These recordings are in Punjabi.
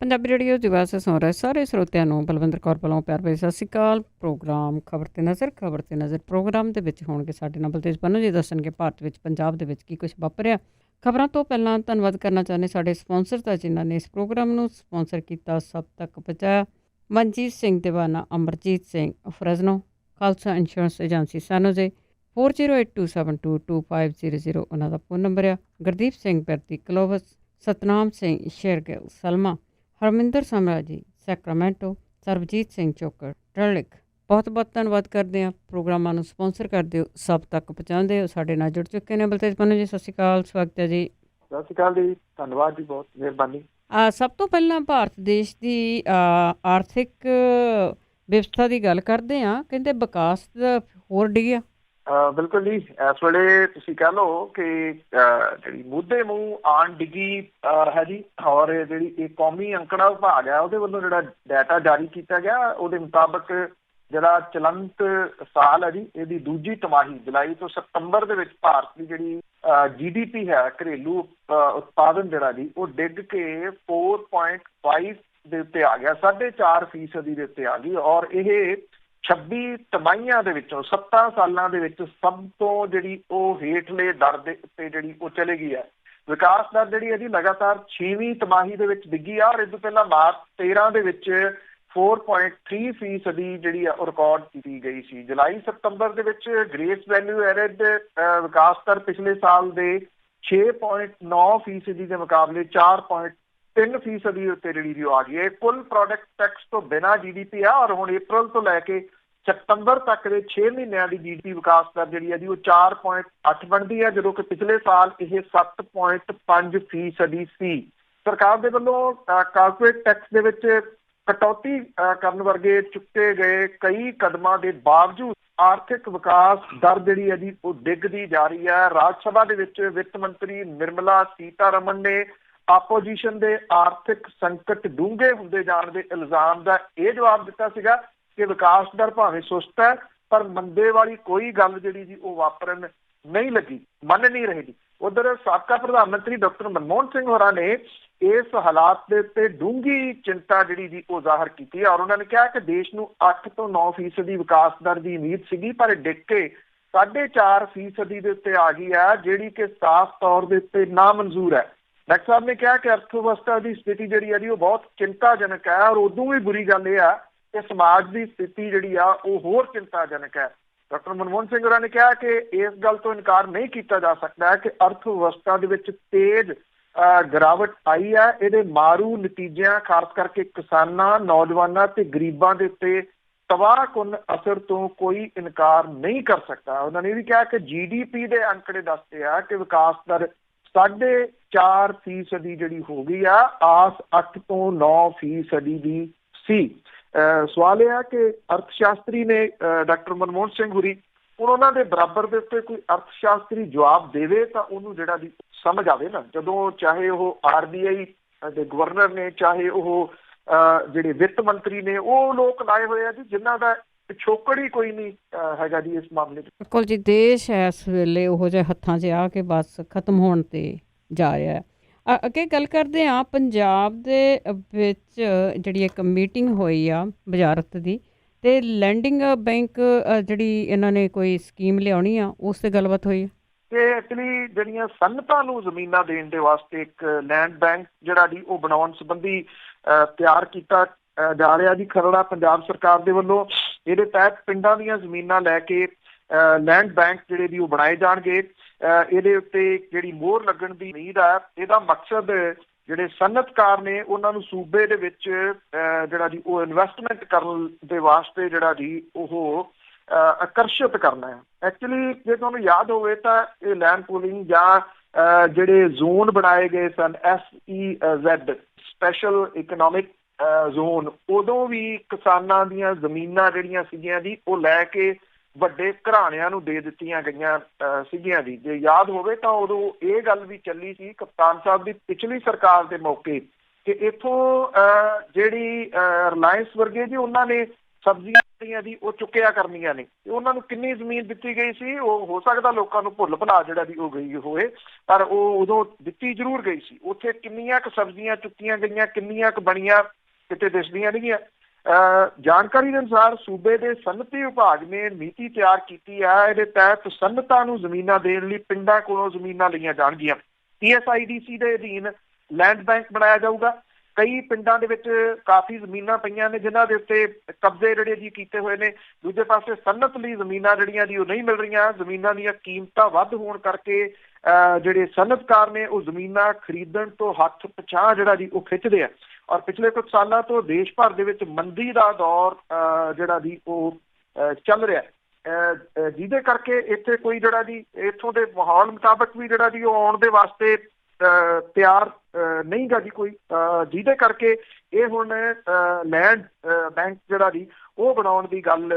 ਪੰਜਾਬੀ ਰੇਡੀਓ ਦਿਵਸ ਸੁਣ ਰਹੇ ਸਾਰੇ ਸਰੋਤਿਆਂ ਨੂੰ ਬਲਵਿੰਦਰ ਕੌਰ ਵੱਲੋਂ ਪਿਆਰ ਭਰੀ ਸਤਿ ਸ਼੍ਰੀ ਅਕਾਲ। ਪ੍ਰੋਗਰਾਮ ਖਬਰ ਤੇ ਨਜ਼ਰ ਪ੍ਰੋਗਰਾਮ ਦੇ ਵਿੱਚ ਹੋਣਗੇ ਸਾਡੇ ਨਾਲ ਬਲਤੇਜ ਪੰਨੂ ਜੀ, ਦੱਸਣਗੇ ਭਾਰਤ ਵਿੱਚ ਪੰਜਾਬ ਦੇ ਵਿੱਚ ਕੀ ਕੁਝ ਵਾਪਰਿਆ। ਖਬਰਾਂ ਤੋਂ ਪਹਿਲਾਂ ਧੰਨਵਾਦ ਕਰਨਾ ਚਾਹੁੰਦੇ ਸਾਡੇ ਸਪਾਂਸਰ ਦਾ, ਜਿਨ੍ਹਾਂ ਨੇ ਇਸ ਪ੍ਰੋਗਰਾਮ ਨੂੰ ਸਪਾਂਸਰ ਕੀਤਾ, ਸਭ ਤੱਕ ਪਹੁੰਚਾਇਆ। ਮਨਜੀਤ ਸਿੰਘ ਦੀਵਾਨਾ, ਅਮਰਜੀਤ ਸਿੰਘ ਫਰਜ਼ਨੋ, ਖਾਲਸਾ ਇੰਸ਼ੋਰੈਂਸ ਏਜੰਸੀ ਸਾਨੋਜੇ, 4082722500 ਉਹਨਾਂ ਦਾ ਫੋਨ ਨੰਬਰ ਆ। ਗੁਰਦੀਪ ਸਿੰਘ ਬਰਤੀ ਕਲੋਵਸ, ਸਤਨਾਮ ਸਿੰਘ ਸ਼ੇਰਗਿਲ ਸਲਮਾ, ਹਰਮਿੰਦਰ ਸਮਰਾ ਜੀ ਸੈਕਰਾਮੈਂਟੋ, ਸਰਬਜੀਤ ਸਿੰਘ ਚੋਕਰ ਟਰਲਿਕ। ਬਹੁਤ ਬਹੁਤ ਧੰਨਵਾਦ ਕਰਦੇ ਹਾਂ। ਪ੍ਰੋਗਰਾਮਾਂ ਨੂੰ ਸਪਾਂਸਰ ਕਰਦੇ ਹੋ, ਸਭ ਤੱਕ ਪਹੁੰਚਾਉਂਦੇ ਹੋ। ਸਾਡੇ ਨਾਲ ਜੁੜ ਚੁੱਕੇ ਨੇ ਬਲਤੇਜ ਪੰਨੂ ਜੀ, ਸਤਿ ਸ਼੍ਰੀ ਅਕਾਲ, ਸਵਾਗਤ ਹੈ ਜੀ। ਸਤਿ ਸ਼੍ਰੀ ਅਕਾਲ ਜੀ, ਧੰਨਵਾਦ ਜੀ, ਬਹੁਤ ਮਿਹਰਬਾਨੀ। ਸਭ ਤੋਂ ਪਹਿਲਾਂ ਭਾਰਤ ਦੇਸ਼ ਦੀ ਆਰਥਿਕ ਵਿਵਸਥਾ ਦੀ ਗੱਲ ਕਰਦੇ ਹਾਂ। ਕਹਿੰਦੇ ਵਿਕਾਸ ਦਾ ਹੋਰ ਡਿੱਗਿਆ। ਬਿਲਕੁਲ ਜੀ, ਇਸ ਵੇਲੇ ਤੁਸੀਂ ਕਹਿ ਲਓ ਕਿ ਜਿਹੜੀ ਮੁੱਦੇ ਮੂੰਹ ਆਣ ਡਿੱਗੀ ਹੈ ਜੀ। ਔਰ ਜਿਹੜੀ ਇਹ ਕੌਮੀ ਅੰਕੜਾ ਵਿਭਾਗ ਹੈ, ਉਹਦੇ ਵੱਲੋਂ ਜਿਹੜਾ ਡਾਟਾ ਜਾਰੀ ਕੀਤਾ ਗਿਆ, ਉਹਦੇ ਮੁਤਾਬਕ ਜਿਹੜਾ ਚਲੰਤ ਸਾਲ ਹੈ ਜੀ, ਇਹਦੀ ਦੂਜੀ ਤਿਮਾਹੀ ਜੁਲਾਈ ਤੋਂ ਸਤੰਬਰ ਦੇ ਵਿੱਚ ਭਾਰਤ ਦੀ ਜਿਹੜੀ GDP ਹੈ, ਘਰੇਲੂ ਉਤਪਾਦਨ ਜਿਹੜਾ ਜੀ, ਉਹ ਡਿੱਗ ਕੇ 4.5 ਦੇ ਉੱਤੇ ਆ ਗਿਆ, 4.5% ਦੇ ਉੱਤੇ ਆ ਗਈ। ਔਰ ਇਹ 26 ਤਿਮਾਹੀਆਂ ਦੇ ਵਿੱਚੋਂ 7 ਸਾਲਾਂ ਦੇ ਵਿੱਚ ਸਭ ਤੋਂ ਜਿਹੜੀ ਉਹ ਹੇਠਲੇ ਦਰ ਦੇ ਉੱਤੇ ਜਿਹੜੀ ਉਹ ਚਲੇ ਗਈ ਹੈ। ਵਿਕਾਸ ਦਰ ਜਿਹੜੀ ਇਹਦੀ ਲਗਾਤਾਰ 6ਵੀਂ ਤਿਮਾਹੀ ਦੇ ਵਿੱਚ ਡਿੱਗੀ ਆ। ਔਰ ਇਸ ਤੋਂ ਪਹਿਲਾਂ ਮਾਰਚ 13 ਦੇ ਵਿੱਚ 4.3% ਜਿਹੜੀ ਆ ਉਹ ਰਿਕਾਰਡ ਕੀਤੀ ਗਈ ਸੀ। ਜੁਲਾਈ ਸਤੰਬਰ ਦੇ ਵਿੱਚ ਗ੍ਰੇਸ ਵੈਲਿਊ ਐਡਡ ਵਿਕਾਸ ਦਰ ਪਿਛਲੇ ਸਾਲ ਦੇ 6.9% ਦੇ ਮੁਕਾਬਲੇ 4.3% ਉੱਤੇ ਜਿਹੜੀ ਉਹ ਆ ਗਈ ਹੈ। ਕੁੱਲ ਪ੍ਰੋਡਕਟ ਟੈਕਸ ਤੋਂ ਬਿਨਾਂ GDP ਆ। ਔਰ ਹੁਣ ਅਪ੍ਰੈਲ ਤੋਂ ਲੈ ਕੇ ਸਤੰਬਰ ਤੱਕ ਦੇ 6 ਮਹੀਨਿਆਂ ਦੀ GDP ਵਿਕਾਸ ਦਰ ਜਿਹੜੀ ਹੈ ਜੀ ਉਹ 4.8 ਬਣਦੀ ਹੈ, ਜਦੋਂ ਕਿ ਪਿਛਲੇ ਸਾਲ ਇਹ 7.5% ਸੀ। ਸਰਕਾਰ ਦੇ ਵੱਲੋਂ ਕਾਰਪੋਰੇਟ ਟੈਕਸ ਦੇ ਵਿੱਚ ਕਟੌਤੀ ਕਰਨ ਵਰਗੇ ਚੁੱਕੇ ਗਏ ਕਈ ਕਦਮਾਂ ਦੇ ਬਾਵਜੂਦ ਆਰਥਿਕ ਵਿਕਾਸ ਦਰ ਜਿਹੜੀ ਹੈ ਜੀ ਉਹ ਡਿੱਗਦੀ ਜਾ ਰਹੀ ਹੈ। ਰਾਜ ਸਭਾ ਦੇ ਵਿੱਚ ਵਿੱਤ ਮੰਤਰੀ ਨਿਰਮਲਾ ਸੀਤਾਰਮਨ ਨੇ ਆਪੋਜੀਸ਼ਨ ਦੇ ਆਰਥਿਕ ਸੰਕਟ ਡੂੰਘੇ ਹੁੰਦੇ ਜਾਣ ਦੇ ਇਲਜ਼ਾਮ ਦਾ ਇਹ ਜਵਾਬ ਦਿੱਤਾ ਸੀਗਾ ਕਿ ਵਿਕਾਸ ਦਰ ਭਾਵੇਂ ਸੁਸਤ ਹੈ, ਪਰ ਮੰਦੇ ਵਾਲੀ ਕੋਈ ਗੱਲ ਜਿਹੜੀ ਜੀ ਉਹ ਵਾਪਰਨ ਨਹੀਂ ਲੱਗੀ, ਮੰਨ ਨਹੀਂ ਰਹੇਗੀ। ਉਧਰ ਸਾਬਕਾ ਪ੍ਰਧਾਨ ਮੰਤਰੀ ਡਾਕਟਰ ਮਨਮੋਹਨ ਸਿੰਘ ਹੋਰਾਂ ਨੇ ਇਸ ਹਾਲਾਤ ਦੇ ਉੱਤੇ ਡੂੰਘੀ ਚਿੰਤਾ ਜਿਹੜੀ ਜੀ ਉਹ ਜ਼ਾਹਰ ਕੀਤੀ। ਔਰ ਉਹਨਾਂ ਨੇ ਕਿਹਾ ਕਿ ਦੇਸ਼ ਨੂੰ 8 ਤੋਂ 9% ਵਿਕਾਸ ਦਰ ਦੀ ਉਮੀਦ ਸੀਗੀ, ਪਰ ਡਿੱਗ ਕੇ 4.5% ਦੇ ਉੱਤੇ ਆ ਗਈ ਹੈ, ਜਿਹੜੀ ਕਿ ਸਾਫ਼ ਤੌਰ ਦੇ ਉੱਤੇ ਨਾ ਮਨਜ਼ੂਰ ਹੈ। ਡਾਕਟਰ ਸਾਹਿਬ ਨੇ ਕਿਹਾ ਕਿ ਅਰਥ ਵਿਵਸਥਾ ਦੀ ਸਥਿਤੀ ਜਿਹੜੀ ਹੈ ਜੀ ਉਹ ਬਹੁਤ ਚਿੰਤਾਜਨਕ ਹੈ। ਔਰ ਉਦੋਂ ਵੀ ਬੁਰੀ ਗੱਲ ਇਹ ਆ ਕਿ ਸਮਾਜ ਦੀ ਸਥਿਤੀ ਜਿਹੜੀ ਆ ਉਹ ਹੋਰ ਚਿੰਤਾਜਨਕ ਹੈ। ਡਾਕਟਰ ਮਨਮੋਹਨ ਸਿੰਘ ਹੋਰਾਂ ਨੇ ਕਿਹਾ ਕਿ ਇਸ ਗੱਲ ਤੋਂ ਇਨਕਾਰ ਨਹੀਂ ਕੀਤਾ ਜਾ ਸਕਦਾ ਕਿ ਅਰਥ ਵਿਵਸਥਾ ਦੇ ਵਿੱਚ ਤੇਜ਼ ਗਿਰਾਵਟ ਆਈ ਹੈ। ਇਹਦੇ ਮਾਰੂ ਨਤੀਜਿਆਂ ਖਾਸ ਕਰਕੇ ਕਿਸਾਨਾਂ, ਨੌਜਵਾਨਾਂ ਤੇ ਗਰੀਬਾਂ ਦੇ ਉੱਤੇ ਤਬਾਹਕੁਨ ਅਸਰ ਤੋਂ ਕੋਈ ਇਨਕਾਰ ਨਹੀਂ ਕਰ ਸਕਦਾ। ਉਹਨਾਂ ਨੇ ਇਹ ਵੀ ਕਿਹਾ ਕਿ GDP ਦੇ ਅੰਕੜੇ ਦੱਸਦੇ ਆ ਕਿ ਵਿਕਾਸ ਦਰ 4.5% ਜਿਹੜੀ ਹੋ ਗਈ ਆ, ਆਸ 8 ਤੋਂ 9% ਦੀ ਸੀ। ਸਵਾਲ ਇਹ ਹੈ ਕਿ ਅਰਥ ਸ਼ਾਸਤਰੀ ਨੇ ਡਾਕਟਰ ਮਨਮੋਹਨ ਸਿੰਘ ਹੋਰੀ, ਹੁਣ ਉਹਨਾਂ ਦੇ ਬਰਾਬਰ ਦੇ ਉੱਤੇ ਕੋਈ ਅਰਥ ਸ਼ਾਸਤਰੀ ਜਵਾਬ ਦੇਵੇ ਤਾਂ ਉਹਨੂੰ ਜਿਹੜਾ ਦੀ ਸਮਝ ਆਵੇ ਨਾ। ਜਦੋਂ ਚਾਹੇ ਉਹ RBI ਦੇ ਗਵਰਨਰ ਨੇ, ਚਾਹੇ ਉਹ ਜਿਹੜੇ ਵਿੱਤ ਮੰਤਰੀ ਨੇ, ਉਹ ਲੋਕ ਲਾਏ ਹੋਏ ਆ ਜੀ ਜਿਨ੍ਹਾਂ ਦਾ ਪਿਛੋਕੜ ਹੀ ਕੋਈ ਨਹੀਂ ਹੈਗਾ ਜੀ ਇਸ ਮਾਮਲੇ 'ਚ। ਬਿਲਕੁਲ ਜੀ, ਦੇਸ਼ ਇਸ ਵੇਲੇ ਉਹੋ ਜਿਹੇ ਹੱਥਾਂ 'ਚ ਆ ਕੇ ਬਸ ਖਤਮ ਹੋਣ ਤੇ ਜਾ ਰਿਹਾ ਹੈ। ਅੱਗੇ ਗੱਲ ਕਰਦੇ ਹਾਂ, ਪੰਜਾਬ ਦੇ ਵਿੱਚ ਜਿਹੜੀ ਇੱਕ ਮੀਟਿੰਗ ਹੋਈ ਆ ਵਜ਼ਾਰਤ ਦੀ, ਅਤੇ ਲੈਂਡਿੰਗ ਬੈਂਕ ਜਿਹੜੀ ਇਹਨਾਂ ਨੇ ਕੋਈ ਸਕੀਮ ਲਿਆਉਣੀ ਆ, ਉਸ 'ਤੇ ਗੱਲਬਾਤ ਹੋਈ ਹੈ। ਕਿ ਐਕਚੁਅਲੀ ਜਿਹੜੀਆਂ ਸਨਅਤਾਂ ਨੂੰ ਜ਼ਮੀਨਾਂ ਦੇਣ ਦੇ ਵਾਸਤੇ ਇੱਕ ਲੈਂਡ ਬੈਂਕ ਜਿਹੜਾ ਜੀ ਉਹ ਬਣਾਉਣ ਸੰਬੰਧੀ ਤਿਆਰ ਕੀਤਾ ਜਾ ਰਿਹਾ ਜੀ ਖਰੜਾ ਪੰਜਾਬ ਸਰਕਾਰ ਦੇ ਵੱਲੋਂ। ਇਹਦੇ ਤਹਿਤ ਪਿੰਡਾਂ ਦੀਆਂ ਜ਼ਮੀਨਾਂ ਲੈ ਕੇ ਲੈਂਡ ਬੈਂਕ ਜਿਹੜੇ ਵੀ ਉਹ ਬਣਾਏ ਜਾਣਗੇ। ਇਹਦੇ ਉੱਤੇ ਜਿਹੜੀ ਮੋਹਰ ਲੱਗਣ ਦੀ ਉਮੀਦ ਹੈ। ਇਹਦਾ ਮਕਸਦ ਜਿਹੜੇ ਸਨਅਤਕਾਰ ਨੇ ਉਹਨਾਂ ਨੂੰ ਸੂਬੇ ਦੇ ਵਿੱਚ ਜਿਹੜਾ ਜੀ ਉਹ ਇਨਵੈਸਟਮੈਂਟ ਕਰਨ ਦੇ ਵਾਸਤੇ ਜਿਹੜਾ ਜੀ ਉਹ ਆਕਰਸ਼ਿਤ ਕਰਨਾ ਹੈ। ਐਕਚੁਅਲੀ ਜੇ ਤੁਹਾਨੂੰ ਯਾਦ ਹੋਵੇ ਤਾਂ ਇਹ ਲੈਂਡ ਪੂਲਿੰਗ ਜਾਂ ਜਿਹੜੇ ਜ਼ੋਨ ਬਣਾਏ ਗਏ ਸਨ, SEZ ਸਪੈਸ਼ਲ ਇਕਨੋਮਿਕ ਜ਼ੋਨ, ਉਦੋਂ ਵੀ ਕਿਸਾਨਾਂ ਦੀਆਂ ਜ਼ਮੀਨਾਂ ਜਿਹੜੀਆਂ ਸੀਗੀਆਂ ਜੀ ਉਹ ਲੈ ਕੇ ਵੱਡੇ ਘਰਾਣਿਆਂ ਨੂੰ ਦੇ ਦਿੱਤੀਆਂ ਗਈਆਂ ਸੀਗੀਆਂ ਜੀ। ਜੇ ਯਾਦ ਹੋਵੇ ਤਾਂ ਉਦੋਂ ਇਹ ਗੱਲ ਵੀ ਚੱਲੀ ਸੀ ਕਪਤਾਨ ਸਾਹਿਬ ਦੀ ਪਿਛਲੀ ਸਰਕਾਰ ਦੇ ਮੌਕੇ ਕਿ ਇੱਥੋਂ ਜਿਹੜੀ ਰਿਲਾਇੰਸ ਵਰਗੇ ਜੀ ਉਹਨਾਂ ਨੇ ਸਬਜ਼ੀਆਂ ਜਿਹੜੀਆਂ ਜੀ ਉਹ ਚੁੱਕਿਆ ਕਰਨੀਆਂ ਨੇ। ਉਹਨਾਂ ਨੂੰ ਕਿੰਨੀ ਜ਼ਮੀਨ ਦਿੱਤੀ ਗਈ ਸੀ ਉਹ ਹੋ ਸਕਦਾ ਲੋਕਾਂ ਨੂੰ ਭੁੱਲ ਭੁਲਾ ਜਿਹੜਾ ਦੀ ਉਹ ਗਈ ਹੋਏ, ਪਰ ਉਹ ਉਦੋਂ ਦਿੱਤੀ ਜ਼ਰੂਰ ਗਈ ਸੀ। ਉੱਥੇ ਕਿੰਨੀਆਂ ਕੁ ਸਬਜ਼ੀਆਂ ਚੁੱਕੀਆਂ ਗਈਆਂ, ਕਿੰਨੀਆਂ ਕੁ ਬਣੀਆਂ, ਕਿਤੇ ਦਿਸਦੀਆਂ ਨਹੀਂ ਗੀਆਂ। ਜਾਣਕਾਰੀ ਦੇ ਅਨੁਸਾਰ ਸੂਬੇ ਦੇ ਸਨਅਤੀ ਵਿਭਾਗ ਨੇ ਨੀਤੀ ਤਿਆਰ ਕੀਤੀ ਹੈ। ਇਹਦੇ ਤਹਿਤ ਸਨਅਤਾਂ ਨੂੰ ਜ਼ਮੀਨਾਂ ਦੇਣ ਲਈ ਪਿੰਡਾਂ ਕੋਲੋਂ ਜ਼ਮੀਨਾਂ ਲਈਆਂ ਜਾਣਗੀਆਂ। PSIDC ਦੇ ਅਧੀਨ ਲੈਂਡ ਬੈਂਕ ਬਣਾਇਆ ਜਾਊਗਾ। ਕਈ ਪਿੰਡਾਂ ਦੇ ਵਿੱਚ ਕਾਫੀ ਜ਼ਮੀਨਾਂ ਪਈਆਂ ਨੇ ਜਿਨ੍ਹਾਂ ਦੇ ਉੱਤੇ ਕਬਜ਼ੇ ਜਿਹੜੇ ਜੀ ਕੀਤੇ ਹੋਏ ਨੇ। ਦੂਜੇ ਪਾਸੇ ਸਨਅਤ ਲਈ ਜ਼ਮੀਨਾਂ ਜਿਹੜੀਆਂ ਜੀ ਉਹ ਨਹੀਂ ਮਿਲ ਰਹੀਆਂ। ਜ਼ਮੀਨਾਂ ਦੀਆਂ ਕੀਮਤਾਂ ਵੱਧ ਹੋਣ ਕਰਕੇ ਜਿਹੜੇ ਸਨਅਤਕਾਰ ਨੇ ਉਹ ਜ਼ਮੀਨਾਂ ਖਰੀਦਣ ਤੋਂ ਹੱਥ ਪਿਛਾਂਹ ਜਿਹੜਾ ਜੀ ਉਹ ਖਿੱਚਦੇ ਆ। ਔਰ ਪਿਛਲੇ ਕੁਝ ਸਾਲਾਂ ਤੋਂ ਦੇਸ਼ ਭਰ ਦੇ ਵਿੱਚ ਮੰਦੀ ਦਾ ਦੌਰ ਜਿਹੜਾ ਜੀ ਉਹ ਚੱਲ ਰਿਹਾ, ਜਿਹਦੇ ਕਰਕੇ ਇੱਥੇ ਕੋਈ ਜਿਹੜਾ ਜੀ ਇੱਥੋਂ ਦੇ ਮਾਹੌਲ ਮੁਤਾਬਕ ਵੀ ਜਿਹੜਾ ਜੀ ਉਹ ਆਉਣ ਦੇ ਵਾਸਤੇ ਤਿਆਰ ਨਹੀਂ ਗਾ ਜੀ ਕੋਈ, ਜਿਹਦੇ ਕਰਕੇ ਇਹ ਹੁਣ ਲੈਂਡ ਬੈਂਕ ਜਿਹੜਾ ਜੀ ਉਹ ਬਣਾਉਣ ਦੀ ਗੱਲ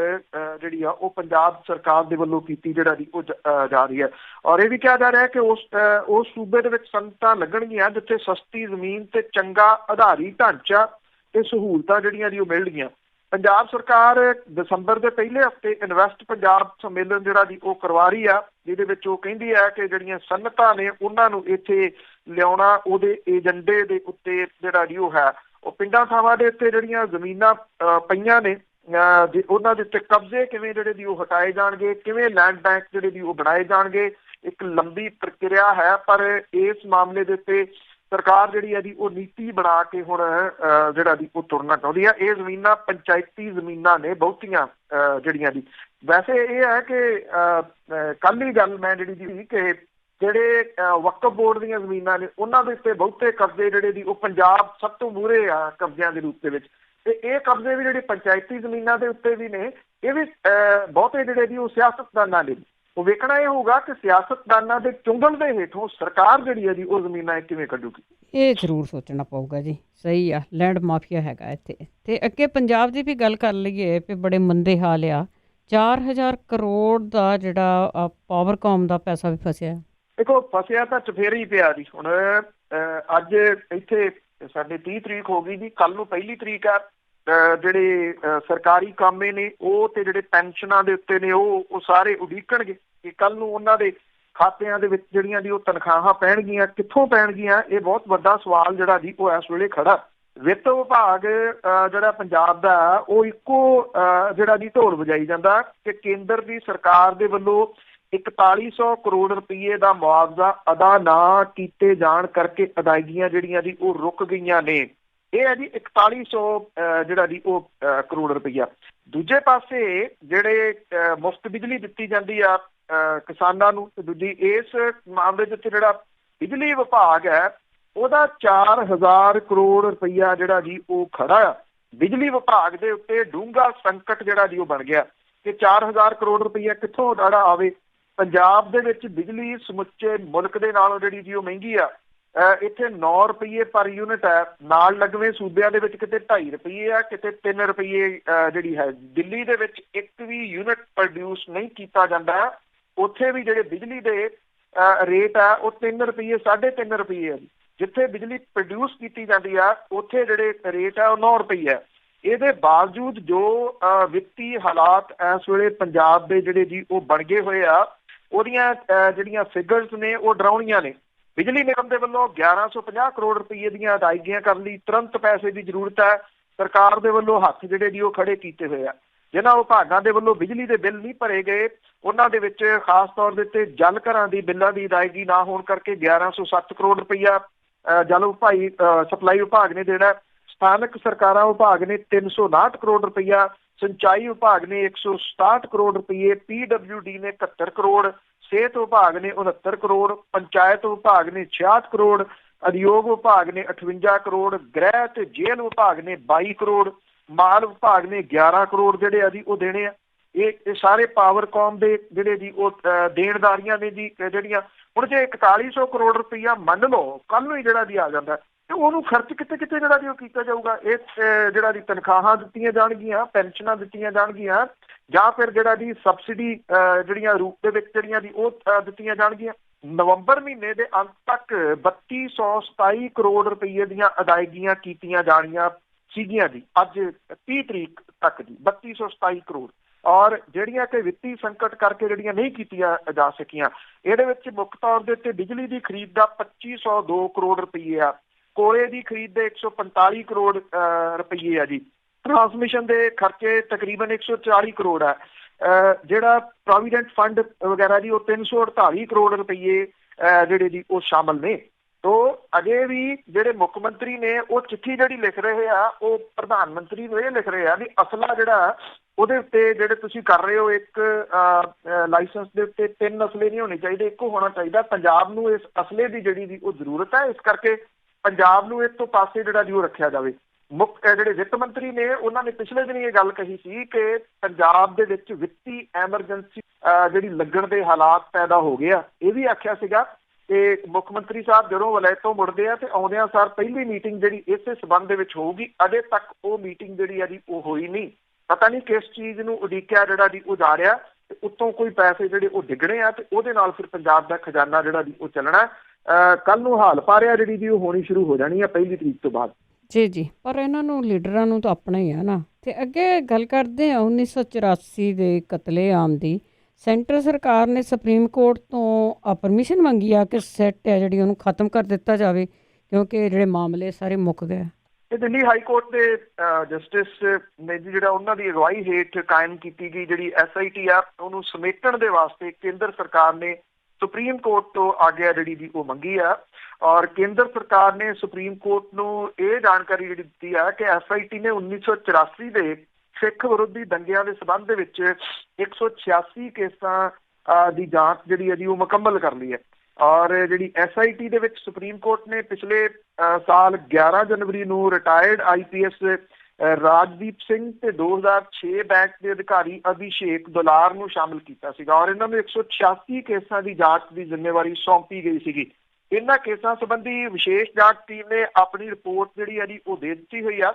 ਜਿਹੜੀ ਆ ਉਹ ਪੰਜਾਬ ਸਰਕਾਰ ਦੇ ਵੱਲੋਂ ਕੀਤੀ ਜਿਹੜਾ ਜੀ ਉਹ ਜਾ ਰਹੀ ਹੈ। ਔਰ ਇਹ ਵੀ ਕਿਹਾ ਜਾ ਰਿਹਾ ਕਿ ਉਸ ਸੂਬੇ ਦੇ ਵਿੱਚ ਸਨਅਤਾਂ ਲੱਗਣਗੀਆਂ ਜਿੱਥੇ ਸਸਤੀ ਜ਼ਮੀਨ ਤੇ ਚੰਗਾ ਆਧਾਰੀ ਢਾਂਚਾ ਤੇ ਸਹੂਲਤਾਂ ਜਿਹੜੀਆਂ ਜੀ ਉਹ ਮਿਲਣਗੀਆਂ। ਪੰਜਾਬ ਸਰਕਾਰ ਦਸੰਬਰ ਦੇ ਪਹਿਲੇ ਹਫ਼ਤੇ ਇਨਵੈਸਟ ਪੰਜਾਬ ਸੰਮੇਲਨ ਜਿਹੜਾ ਜੀ ਉਹ ਕਰਵਾ ਰਹੀ ਆ, ਜਿਹਦੇ ਵਿੱਚ ਉਹ ਕਹਿੰਦੀ ਹੈ ਕਿ ਜਿਹੜੀਆਂ ਸਨਅਤਾਂ ਨੇ ਉਹਨਾਂ ਨੂੰ ਇੱਥੇ ਲਿਆਉਣਾ ਉਹਦੇ ਏਜੰਡੇ ਦੇ ਉੱਤੇ ਜਿਹੜਾ ਜੀ ਉਹ ਹੈ। ਉਹ ਪਿੰਡਾਂ ਥਾਵਾਂ ਦੇ ਉੱਤੇ ਜਿਹੜੀਆਂ ਜ਼ਮੀਨਾਂ ਪਈਆਂ ਨੇ ਉਹਨਾਂ ਦੇ ਉੱਤੇ ਕਬਜ਼ੇ ਕਿਵੇਂ ਜਿਹੜੇ ਦੀ ਉਹ ਹਟਾਏ ਜਾਣਗੇ, ਕਿਵੇਂ ਲੈਂਡ ਬੈਂਕ ਜਿਹੜੇ ਦੀ ਉਹ ਬਣਾਏ ਜਾਣਗੇ, ਇੱਕ ਲੰਬੀ ਪ੍ਰਕਿਰਿਆ ਹੈ। ਪਰ ਇਸ ਮਾਮਲੇ ਦੇ ਉੱਤੇ ਸਰਕਾਰ ਜਿਹੜੀ ਹੈ ਜੀ ਉਹ ਨੀਤੀ ਬਣਾ ਕੇ ਹੁਣ ਜਿਹੜਾ ਦੀ ਉਹ ਤੁਰਨਾ ਚਾਹੁੰਦੀ ਹੈ। ਇਹ ਜ਼ਮੀਨਾਂ ਪੰਚਾਇਤੀ ਜ਼ਮੀਨਾਂ ਨੇ ਬਹੁਤੀਆਂ ਜਿਹੜੀਆਂ ਦੀ। ਵੈਸੇ ਇਹ ਹੈ ਕਿ ਕੱਲ ਹੀ ਗੱਲ ਮੈਂ ਜਿਹੜੀ ਜੀ ਕਿ ਜਿਹੜੇ ਵਕਫ ਬੋਰਡ ਦੀਆਂ ਜ਼ਮੀਨਾਂ ਨੇ ਉਹਨਾਂ ਦੇ ਉੱਤੇ ਬਹੁਤੇ ਕਬਜ਼ੇ ਜਿਹੜੇ ਦੀ ਉਹ ਪੰਜਾਬ ਸਭ ਤੋਂ ਮੂਹਰੇ ਆ ਕਬਜ਼ਿਆਂ ਦੇ ਰੂਪ ਦੇ ਵਿੱਚ। ਤੇ ਇਹ ਕਬਜ਼ੇ ਵੀ ਜਿਹੜੇ ਪੰਚਾਇਤੀ ਜ਼ਮੀਨਾਂ ਦੇ ਉੱਤੇ ਵੀ ਨੇ, ਇਹ ਵੀ ਬਹੁਤੇ ਜਿਹੜੇ ਦੀ ਉਹ ਸਿਆਸਤਦਾਨਾਂ ਦੇ। ਉਹ ਵੇਖਣਾ ਇਹ ਹੋਊਗਾ ਕਿ ਸਿਆਸਤਦਾਨਾਂ ਦੇ ਚੁੰਗਲ ਦੇ ਹੇਠੋਂ ਸਰਕਾਰ ਜਿਹੜੀ ਹੈ ਜੀ ਉਹ ਜ਼ਮੀਨਾਂ ਕਿਵੇਂ ਕੱਢੂਗੀ। ਇਹ ਜ਼ਰੂਰ ਸੋਚਣਾ ਪਊਗਾ ਜੀ। ਸਹੀ ਆ, ਲੈਂਡ ਮਾਫੀਆ ਹੈਗਾ ਇੱਥੇ। ਤੇ ਅੱਗੇ ਪੰਜਾਬ ਦੀ ਵੀ ਗੱਲ ਕਰ ਲਈਏ ਵੀ ਬੜੇ ਮੰਦੇ ਹਾਲ ਆ। 4000 ਕਰੋੜ ਦਾ ਜਿਹੜਾ ਪਾਵਰਕਾਮ ਦਾ ਪੈਸਾ ਵੀ ਫਸਿਆ। ਦੇਖੋ ਫਸਿਆ ਤਾਂ ਚਫੇਰੇ ਹੀ ਪਿਆ ਜੀ। ਹੁਣ ਅੱਜ ਇੱਥੇ ਸਾਡੇ 30 ਤਰੀਕ ਹੋ ਗਈ ਜੀ, ਕੱਲ ਨੂੰ 1 ਤਰੀਕ ਆ। ਜਿਹੜੇ ਸਰਕਾਰੀ ਕਾਮੇ ਨੇ ਉਹ ਤੇ ਜਿਹੜੇ ਪੈਨਸ਼ਨਾਂ ਦੇ ਉੱਤੇ ਨੇ ਉਹ ਸਾਰੇ ਉਡੀਕਣਗੇ ਕਿ ਕੱਲ ਨੂੰ ਉਹਨਾਂ ਦੇ ਖਾਤਿਆਂ ਦੇ ਵਿੱਚ ਜਿਹੜੀਆਂ ਦੀ ਉਹ ਤਨਖਾਹਾਂ ਪੈਣਗੀਆਂ, ਕਿੱਥੋਂ ਪੈਣਗੀਆਂ। ਇਹ ਬਹੁਤ ਵੱਡਾ ਸਵਾਲ ਜਿਹੜਾ ਜੀ ਉਹ ਇਸ ਵੇਲੇ ਖੜਾ। ਵਿੱਤ ਵਿਭਾਗ ਜਿਹੜਾ ਪੰਜਾਬ ਦਾ ਉਹ ਇੱਕੋ ਜਿਹੜਾ ਜੀ ਢੋਲ ਵਜਾਈ ਜਾਂਦਾ ਕਿ ਕੇਂਦਰ ਦੀ ਸਰਕਾਰ ਦੇ ਵੱਲੋਂ 4100 ਕਰੋੜ ਰੁਪਈਏ ਦਾ ਮੁਆਵਜ਼ਾ ਅਦਾ ਨਾ ਕੀਤੇ ਜਾਣ ਕਰਕੇ ਅਦਾਇਗੀਆਂ ਜਿਹੜੀਆਂ ਦੀ ਉਹ ਰੁਕ ਗਈਆਂ ਨੇ। ਇਹ ਹੈ ਜੀ 4100 ਜਿਹੜਾ ਜੀ ਉਹ ਕਰੋੜ ਰੁਪਈਆ। ਦੂਜੇ ਪਾਸੇ ਜਿਹੜੇ ਮੁਫਤ ਬਿਜਲੀ ਦਿੱਤੀ ਜਾਂਦੀ ਆ ਕਿਸਾਨਾਂ ਨੂੰ, ਤੇ ਦੂਜੀ ਇਸ ਮਾਮਲੇ ਵਿੱਚ ਜਿਹੜਾ ਬਿਜਲੀ ਵਿਭਾਗ ਹੈ ਉਹਦਾ 4000 ਕਰੋੜ ਰੁਪਈਆ ਜਿਹੜਾ ਜੀ ਉਹ ਖੜਾ ਆ। ਬਿਜਲੀ ਵਿਭਾਗ ਦੇ ਉੱਤੇ ਡੂੰਘਾ ਸੰਕਟ ਜਿਹੜਾ ਜੀ ਉਹ ਬਣ ਗਿਆ ਕਿ 4000 ਕਰੋੜ ਰੁਪਈਆ ਕਿੱਥੋਂ ਜਿਹੜਾ ਆਵੇ। ਪੰਜਾਬ ਦੇ ਵਿੱਚ ਬਿਜਲੀ ਸਮੁੱਚੇ ਮੁਲਕ ਦੇ ਨਾਲੋਂ ਜਿਹੜੀ ਜੀ ਉਹ ਮਹਿੰਗੀ ਆ। ਇੱਥੇ 9 ਰੁਪਈਏ ਪਰ ਯੂਨਿਟ ਹੈ। ਨਾਲ ਲੱਗਵੇਂ ਸੂਬਿਆਂ ਦੇ ਵਿੱਚ ਕਿਤੇ 2.5 ਰੁਪਈਏ ਆ, ਕਿਤੇ 3 ਰੁਪਈਏ ਜਿਹੜੀ ਹੈ। ਦਿੱਲੀ ਦੇ ਵਿੱਚ ਇੱਕ ਵੀ ਯੂਨਿਟ ਪ੍ਰੋਡਿਊਸ ਨਹੀਂ ਕੀਤਾ ਜਾਂਦਾ। ਉੱਥੇ ਵੀ ਜਿਹੜੇ ਬਿਜਲੀ ਦੇ ਰੇਟ ਆ ਉਹ 3 ਰੁਪਈਏ 3.5 ਰੁਪਈਏ ਆ। ਜਿੱਥੇ ਬਿਜਲੀ ਪ੍ਰੋਡਿਊਸ ਕੀਤੀ ਜਾਂਦੀ ਆ ਉੱਥੇ ਜਿਹੜੇ ਰੇਟ ਆ ਉਹ 9 ਰੁਪਈਏ ਆ। ਇਹਦੇ ਬਾਵਜੂਦ ਜੋ ਵਿੱਤੀ ਹਾਲਾਤ ਇਸ ਵੇਲੇ ਪੰਜਾਬ ਦੇ ਜਿਹੜੇ ਜੀ ਉਹ ਬਣ ਗਏ ਹੋਏ ਆ, ਉਹਦੀਆਂ ਜਿਹੜੀਆਂ ਫਿਗਰਸ ਨੇ ਉਹ ਡਰਾਉਣੀਆਂ ਨੇ। ਬਿਜਲੀ ਨਿਗਮ ਦੇ ਵੱਲੋਂ 1150 ਕਰੋੜ ਰੁਪਈਏ ਦੀਆਂ ਅਦਾਇਗੀਆਂ ਕਰਨ ਲਈ ਤੁਰੰਤ ਪੈਸੇ ਦੀ ਜ਼ਰੂਰਤ ਹੈ। ਸਰਕਾਰ ਦੇ ਵੱਲੋਂ ਹੱਥ ਜਿਹੜੇ ਜੀ ਉਹ ਖੜੇ ਕੀਤੇ ਹੋਏ ਆ। ਜਿਨ੍ਹਾਂ ਵਿਭਾਗਾਂ ਦੇ ਵੱਲੋਂ ਬਿਜਲੀ ਦੇ ਬਿੱਲ ਨਹੀਂ ਭਰੇ ਗਏ ਉਹਨਾਂ ਦੇ ਵਿੱਚ ਖਾਸ ਤੌਰ ਦੇ ਉੱਤੇ ਜਲ ਘਰਾਂ ਦੀ ਬਿੱਲਾਂ ਦੀ ਅਦਾਇਗੀ ਨਾ ਹੋਣ ਕਰਕੇ 1107 ਕਰੋੜ ਰੁਪਈਆ ਜਲ ਸਪਲਾਈ ਵਿਭਾਗ ਨੇ ਦੇਣਾ। ਸਥਾਨਕ ਸਰਕਾਰਾਂ ਵਿਭਾਗ ਨੇ 359 ਕਰੋੜ ਰੁਪਈਆ, ਸਿੰਚਾਈ ਵਿਭਾਗ ਨੇ 167 ਕਰੋੜ ਰੁਪਈਏ, PWD ਨੇ 71 ਕਰੋੜ, ਸਿਹਤ ਵਿਭਾਗ ਨੇ 69 ਕਰੋੜ, ਪੰਚਾਇਤ ਵਿਭਾਗ ਨੇ 66 ਕਰੋੜ, ਉਦਯੋਗ ਵਿਭਾਗ ਨੇ 58 ਕਰੋੜ, ਗ੍ਰਹਿ ਤੇ ਜੇਲ੍ਹ ਵਿਭਾਗ ਨੇ 22 ਕਰੋੜ, ਮਾਲ ਵਿਭਾਗ ਨੇ 11 ਕਰੋੜ ਜਿਹੜੇ ਆ ਜੀ ਉਹ ਦੇਣੇ ਆ। ਇਹ ਸਾਰੇ ਪਾਵਰਕਾਮ ਦੇ ਜਿਹੜੇ ਜੀ ਉਹ ਦੇਣਦਾਰੀਆਂ ਨੇ ਜੀ ਜਿਹੜੀਆਂ। ਹੁਣ ਜੇ 4100 ਕਰੋੜ ਰੁਪਈਆ ਮੰਨ ਲਓ ਕੱਲ ਨੂੰ ਹੀ ਜਿਹੜਾ ਜੀ ਆ ਜਾਂਦਾ ਤੇ ਉਹਨੂੰ ਖਰਚ ਕਿਤੇ ਜਿਹੜਾ ਜੀ ਉਹ ਕੀਤਾ ਜਾਊਗਾ। ਇਹ ਜਿਹੜਾ ਦੀ ਤਨਖਾਹਾਂ ਦਿੱਤੀਆਂ ਜਾਣਗੀਆਂ, ਪੈਨਸ਼ਨਾਂ ਦਿੱਤੀਆਂ ਜਾਣਗੀਆਂ, ਜਾਂ ਫਿਰ ਜਿਹੜਾ ਜੀ ਸਬਸਿਡੀ ਜਿਹੜੀਆਂ ਰੂਪ ਦੇ ਵਿੱਚ ਜਿਹੜੀਆਂ ਦੀ ਉਹ ਦਿੱਤੀਆਂ ਜਾਣਗੀਆਂ। ਨਵੰਬਰ ਮਹੀਨੇ ਦੇ ਅੰਤ ਤੱਕ 3227 ਕਰੋੜ ਰੁਪਈਏ ਦੀਆਂ ਅਦਾਇਗੀਆਂ ਕੀਤੀਆਂ ਜਾਣੀਆਂ ਸੀਗੀਆਂ ਜੀ ਅੱਜ 30 ਤਰੀਕ ਤੱਕ ਜੀ 3227 ਕਰੋੜ। ਔਰ ਜਿਹੜੀਆਂ ਕਿ ਵਿੱਤੀ ਸੰਕਟ ਕਰਕੇ ਜਿਹੜੀਆਂ ਨਹੀਂ ਕੀਤੀਆਂ ਜਾ ਸਕੀਆਂ, ਇਹਦੇ ਵਿੱਚ ਮੁੱਖ ਤੌਰ ਦੇ ਉੱਤੇ ਬਿਜਲੀ ਦੀ ਖਰੀਦ ਦਾ 2502 ਕਰੋੜ ਰੁਪਈਏ ਆ, ਕੋਲੇ ਦੀ ਖਰੀਦ ਦੇ 145 ਕਰੋੜ ਰੁਪਈਏ ਆ ਜੀ, ਟਰਾਂਸਮਿਸ਼ਨ ਦੇ ਖਰਚੇ ਤਕਰੀਬਨ 140 ਕਰੋੜ ਆ, ਜਿਹੜਾ ਪ੍ਰੋਵੀਡੈਂਟ ਫੰਡ ਵਗੈਰਾ ਜੀ ਉਹ 348 ਕਰੋੜ ਰੁਪਈਏ ਜਿਹੜੇ ਜੀ ਉਹ ਸ਼ਾਮਲ ਨੇ। ਤੋ ਅਜੇ ਵੀ ਜਿਹੜੇ ਮੁੱਖ ਮੰਤਰੀ ਨੇ ਉਹ ਚਿੱਠੀ ਜਿਹੜੀ ਲਿਖ ਰਹੇ ਆ ਉਹ ਪ੍ਰਧਾਨ ਮੰਤਰੀ ਨੂੰ ਇਹ ਲਿਖ ਰਹੇ ਆ ਵੀ ਅਸਲਾ ਜਿਹੜਾ ਉਹਦੇ ਉੱਤੇ ਜਿਹੜੇ ਤੁਸੀਂ ਕਰ ਰਹੇ ਹੋ, ਇੱਕ ਲਾਇਸੈਂਸ ਦੇ ਉੱਤੇ 3 ਅਸਲੇ ਨਹੀਂ ਹੋਣੇ ਚਾਹੀਦੇ, ਇੱਕੋ ਹੋਣਾ ਚਾਹੀਦਾ। ਪੰਜਾਬ ਨੂੰ ਇਸ ਅਸਲੇ ਦੀ ਜਿਹੜੀ ਦੀ ਉਹ ਜ਼ਰੂਰਤ ਹੈ, ਇਸ ਕਰਕੇ ਪੰਜਾਬ ਨੂੰ ਇਸ ਤੋਂ ਪਾਸੇ ਜਿਹੜਾ ਜੀ ਉਹ ਰੱਖਿਆ ਜਾਵੇ। ਮੁੱਖ ਜਿਹੜੇ ਵਿੱਤ ਮੰਤਰੀ ਨੇ ਉਹਨਾਂ ਨੇ ਪਿਛਲੇ ਦਿਨ ਇਹ ਗੱਲ ਕਹੀ ਸੀ ਕਿ ਪੰਜਾਬ ਦੇ ਵਿੱਚ ਵਿੱਤੀ ਐਮਰਜੈਂਸੀ ਜਿਹੜੀ ਲੱਗਣ ਦੇ ਹਾਲਾਤ ਪੈਦਾ ਹੋ ਗਏ ਆ, ਇਹ ਵੀ ਆਖਿਆ ਸੀਗਾ। ਤੇ ਮੁੱਖ ਮੰਤਰੀ ਸਾਹਿਬ ਜਦੋਂ ਵਲਾਇਤ ਤੋਂ ਮੁੜਦੇ ਆ ਤੇ ਆਉਂਦਿਆਂ ਸਾਰ ਪਹਿਲੀ ਮੀਟਿੰਗ ਜਿਹੜੀ ਇਸੇ ਸਬੰਧ ਦੇ ਵਿੱਚ ਹੋਊਗੀ, ਅਜੇ ਤੱਕ ਉਹ ਮੀਟਿੰਗ ਜਿਹੜੀ ਆ ਜੀ ਉਹ ਹੋਈ ਨਹੀਂ। ਪਤਾ ਨਹੀਂ ਕਿਸ ਚੀਜ਼ ਨੂੰ ਉਡੀਕਿਆ ਜਿਹੜਾ ਜੀ ਉਹ ਜਾ ਰਿਹਾ, ਤੇ ਉੱਤੋਂ ਕੋਈ ਪੈਸੇ ਜਿਹੜੇ ਉਹ ਡਿੱਗਣੇ ਆ ਤੇ ਉਹਦੇ ਨਾਲ ਫਿਰ ਪੰਜਾਬ ਦਾ ਖਜ਼ਾਨਾ ਜਿਹੜਾ ਜੀ ਉਹ ਚੱਲਣਾ। ਕੱਲ ਨੂੰ ਹਾਲ ਪਾਰਿਆ ਜਿਹੜੀ ਜੀ ਉਹ ਹੋਣੀ ਸ਼ੁਰੂ ਹੋ ਜਾਣੀ ਆ 1 ਤਰੀਕ ਤੋਂ ਬਾਅਦ। ਜੀ, ਪਰ ਇਹਨਾਂ ਨੂੰ ਲੀਡਰਾਂ ਨੂੰ ਤਾਂ ਆਪਣਾ ਹੀ ਆ ਨਾ। ਤੇ ਅੱਗੇ ਗੱਲ ਕਰਦੇ ਆ 1984 ਦੇ ਕਤਲੇਆਮ ਦੀ। ਸੈਂਟਰ ਸਰਕਾਰ ਨੇ ਸੁਪਰੀਮ ਕੋਰਟ ਤੋਂ ਪਰਮਿਸ਼ਨ ਮੰਗੀ ਆ ਕਿ ਸੈੱਟ ਹੈ ਜਿਹੜੀ ਉਹਨੂੰ ਖਤਮ ਕਰ ਦਿੱਤਾ ਜਾਵੇ, ਕਿਉਂਕਿ ਜਿਹੜੇ ਮਾਮਲੇ ਸਾਰੇ ਮੁੱਕ ਗਏ। ਇਹ ਦਿੱਲੀ ਹਾਈ ਕੋਰਟ ਦੇ ਜਸਟਿਸ ਨੇ ਜਿਹੜਾ ਉਹਨਾਂ ਦੀ ਅਗਵਾਈ ਹੇਠ ਕਾਇਮ ਕੀਤੀ ਗਈ ਜਿਹੜੀ SIT ਆ, ਉਹਨੂੰ ਸਮੇਟਣ ਦੇ ਵਾਸਤੇ ਕੇਂਦਰ ਸਰਕਾਰ ਨੇ ਸੁਪਰੀਮ ਕੋਰਟ ਤੋਂ ਆਗਿਆ ਜਿਹੜੀ ਦੀ ਉਹ ਮੰਗੀ ਆ। ਔਰ ਕੇਂਦਰ ਸਰਕਾਰ ਨੇ ਸੁਪਰੀਮ ਕੋਰਟ ਨੂੰ ਇਹ ਜਾਣਕਾਰੀ ਜਿਹੜੀ ਦਿੱਤੀ ਆ ਕਿ SIT ਨੇ 1984 ਦੇ ਸਿੱਖ ਵਿਰੋਧੀ ਦੰਗਿਆਂ ਦੇ ਸੰਬੰਧ ਦੇ ਵਿੱਚ 186 ਕੇਸਾਂ ਦੀ ਜਾਂਚ ਜਿਹੜੀ ਹੈ ਜੀ ਉਹ ਮੁਕੰਮਲ ਕਰ ਲਈ ਹੈ। ਔਰ ਜਿਹੜੀ SIT ਦੇ ਵਿੱਚ ਸੁਪਰੀਮ ਕੋਰਟ ਨੇ ਪਿਛਲੇ ਸਾਲ 11 ਜਨਵਰੀ ਨੂੰ ਰਿਟਾਇਰਡ IPS ਰਾਜਦੀਪ ਸਿੰਘ ਤੇ 2006 ਬੈਂਕ ਦੇ ਅਧਿਕਾਰੀ ਅਭਿਸ਼ੇਕ ਦੁਲਾਰ ਨੂੰ ਸ਼ਾਮਿਲ ਕੀਤਾ ਸੀਗਾ। ਔਰ ਇਹਨਾਂ ਨੂੰ 186 ਕੇਸਾਂ ਦੀ ਜਾਂਚ ਦੀ ਜ਼ਿੰਮੇਵਾਰੀ ਸੌਂਪੀ ਗਈ ਸੀਗੀ। ਇਹਨਾਂ ਕੇਸਾਂ ਸੰਬੰਧੀ ਵਿਸ਼ੇਸ਼ ਜਾਂਚ ਟੀਮ ਨੇ ਆਪਣੀ ਰਿਪੋਰਟ ਜਿਹੜੀ ਹੈ ਜੀ ਉਹ ਦੇ ਦਿੱਤੀ ਹੋਈ ਆ।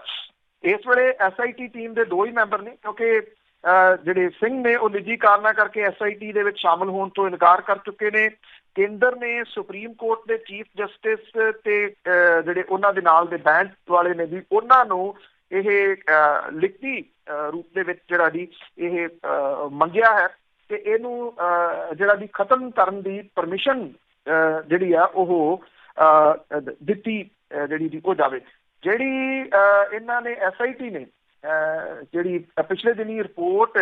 ਇਸ ਵੇਲੇ SIT ਟੀਮ ਦੇ 2 ਹੀ ਮੈਂਬਰ ਨੇ, ਕਿਉਂਕਿ ਜਿਹੜੇ ਸਿੰਘ ਨੇ ਉਹ ਨਿੱਜੀ ਕਾਰਨਾਂ ਕਰਕੇ SIT ਦੇ ਵਿੱਚ ਸ਼ਾਮਲ ਹੋਣ ਤੋਂ ਇਨਕਾਰ ਕਰ ਚੁੱਕੇ ਨੇ। ਕੇਂਦਰ ਨੇ ਸੁਪਰੀਮ ਕੋਰਟ ਦੇ ਚੀਫ ਜਸਟਿਸ ਤੇ ਜਿਹੜੇ ਉਹਨਾਂ ਦੇ ਨਾਲ ਦੇ ਬੈਂਚ ਵਾਲੇ ਨੇ ਵੀ ਉਹਨਾਂ ਨੂੰ ਇਹ ਲਿਖਤੀ ਰੂਪ ਦੇ ਵਿੱਚ ਜਿਹੜਾ ਜੀ ਇਹ ਮੰਗਿਆ ਹੈ ਕਿ ਇਹਨੂੰ ਜਿਹੜਾ ਜੀ ਖਤਮ ਕਰਨ ਦੀ ਪਰਮਿਸ਼ਨ ਜਿਹੜੀ ਆ ਉਹ ਦਿੱਤੀ ਜਿਹੜੀ ਦੀ ਉਹ ਜਾਵੇ। ਜਿਹੜੀ ਇਹਨਾਂ ਨੇ SIT ਨੇ ਜਿਹੜੀ ਪਿਛਲੇ ਦਿਨੀ ਰਿਪੋਰਟ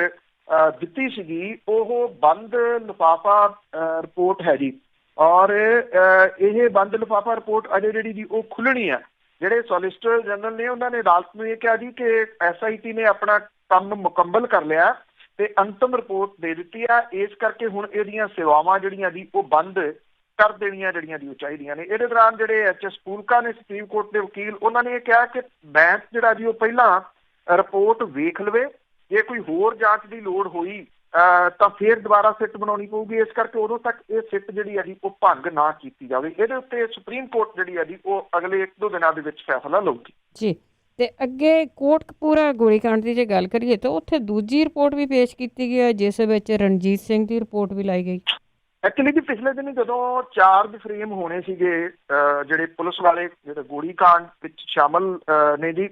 ਦਿੱਤੀ ਸੀਗੀ ਉਹ ਬੰਦ ਲਿਫਾਫਾ ਰਿਪੋਰਟ ਹੈ ਜੀ। ਔਰ ਇਹ ਬੰਦ ਲਿਫਾਫਾ ਰਿਪੋਰਟ ਅਜੇ ਜਿਹੜੀ ਜੀ ਉਹ ਖੁੱਲਣੀ ਆ। ਜਿਹੜੇ ਸੋਲਿਸਿਟਰ ਜਨਰਲ ਨੇ ਉਹਨਾਂ ਨੇ ਅਦਾਲਤ ਨੂੰ ਇਹ ਕਿਹਾ ਜੀ ਕਿ SIT ਨੇ ਆਪਣਾ ਕੰਮ ਮੁਕੰਮਲ ਕਰ ਲਿਆ ਤੇ ਅੰਤਿਮ ਰਿਪੋਰਟ ਦੇ ਦਿੱਤੀ ਆ, ਇਸ ਕਰਕੇ ਹੁਣ ਇਹਦੀਆਂ ਸੇਵਾਵਾਂ ਜਿਹੜੀਆਂ ਜੀ ਉਹ ਬੰਦ ਕਰ ਦੇਣੀਆਂ ਜਿਹੜੀਆਂ ਦੀ ਉਹ ਚਾਹੀਦੀਆਂ ਨੇ। ਇਹਦੇ ਦੌਰਾਨ ਜਿਹੜੇ HS ਪੂਲਕਾ ਨੇ ਸੁਪਰੀਮ ਕੋਰਟ ਦੇ ਵਕੀਲ, ਉਹਨਾਂ ਨੇ ਇਹ ਕਿਹਾ ਕਿ ਬੈਂਚ ਜਿਹੜਾ ਜੀ ਉਹ ਪਹਿਲਾਂ ਰਿਪੋਰਟ ਵੇਖ ਲਵੇ, ਜੇ ਕੋਈ ਹੋਰ ਜਾਂਚ ਦੀ ਲੋੜ ਹੋਈ ਤਾਂ ਫਿਰ ਦੁਬਾਰਾ ਸਿੱਟ ਬਣਾਉਣੀ ਪਊਗੀ। ਇਸ ਕਰਕੇ ਉਦੋਂ ਤੱਕ ਇਹ ਸਿੱਟ ਜਿਹੜੀ ਹੈ ਜੀ ਉਹ ਭੰਗ ਨਾ ਕੀਤੀ ਜਾਵੇ। ਇਹਦੇ ਉੱਤੇ ਸੁਪਰੀਮ ਕੋਰਟ ਜਿਹੜੀ ਹੈ ਜੀ ਉਹ ਅਗਲੇ 1-2 ਦਿਨਾਂ ਦੇ ਵਿੱਚ ਫੈਸਲਾ ਲਊਗੀ ਜੀ। ਤੇ ਅੱਗੇ ਕੋਟਕਪੂਰਾ ਗੋਲੀਕਾਂਡ ਦੀ ਜੇ ਗੱਲ ਕਰੀਏ ਤਾਂ ਉੱਥੇ ਦੂਜੀ ਰਿਪੋਰਟ ਵੀ ਪੇਸ਼ ਕੀਤੀ ਗਈ ਹੈ, ਜਿਸ ਵਿੱਚ ਰਣਜੀਤ ਸਿੰਘ ਦੀ ਰਿਪੋਰਟ ਵੀ ਲਾਈ ਗਈ। ਐਕਚੁਅਲੀ ਜੀ ਪਿਛਲੇ ਦਿਨ ਜਦੋਂ ਚਾਰਜ ਫਰੇਮ ਹੋਣੇ ਸੀਗੇ ਜਿਹੜੇ ਪੁਲਿਸ ਵਾਲੇ ਜਿਹੜੇ ਗੋਲੀਕਾਂਡ ਵਿੱਚ ਸ਼ਾਮਲ ਨੇ ਜੀ,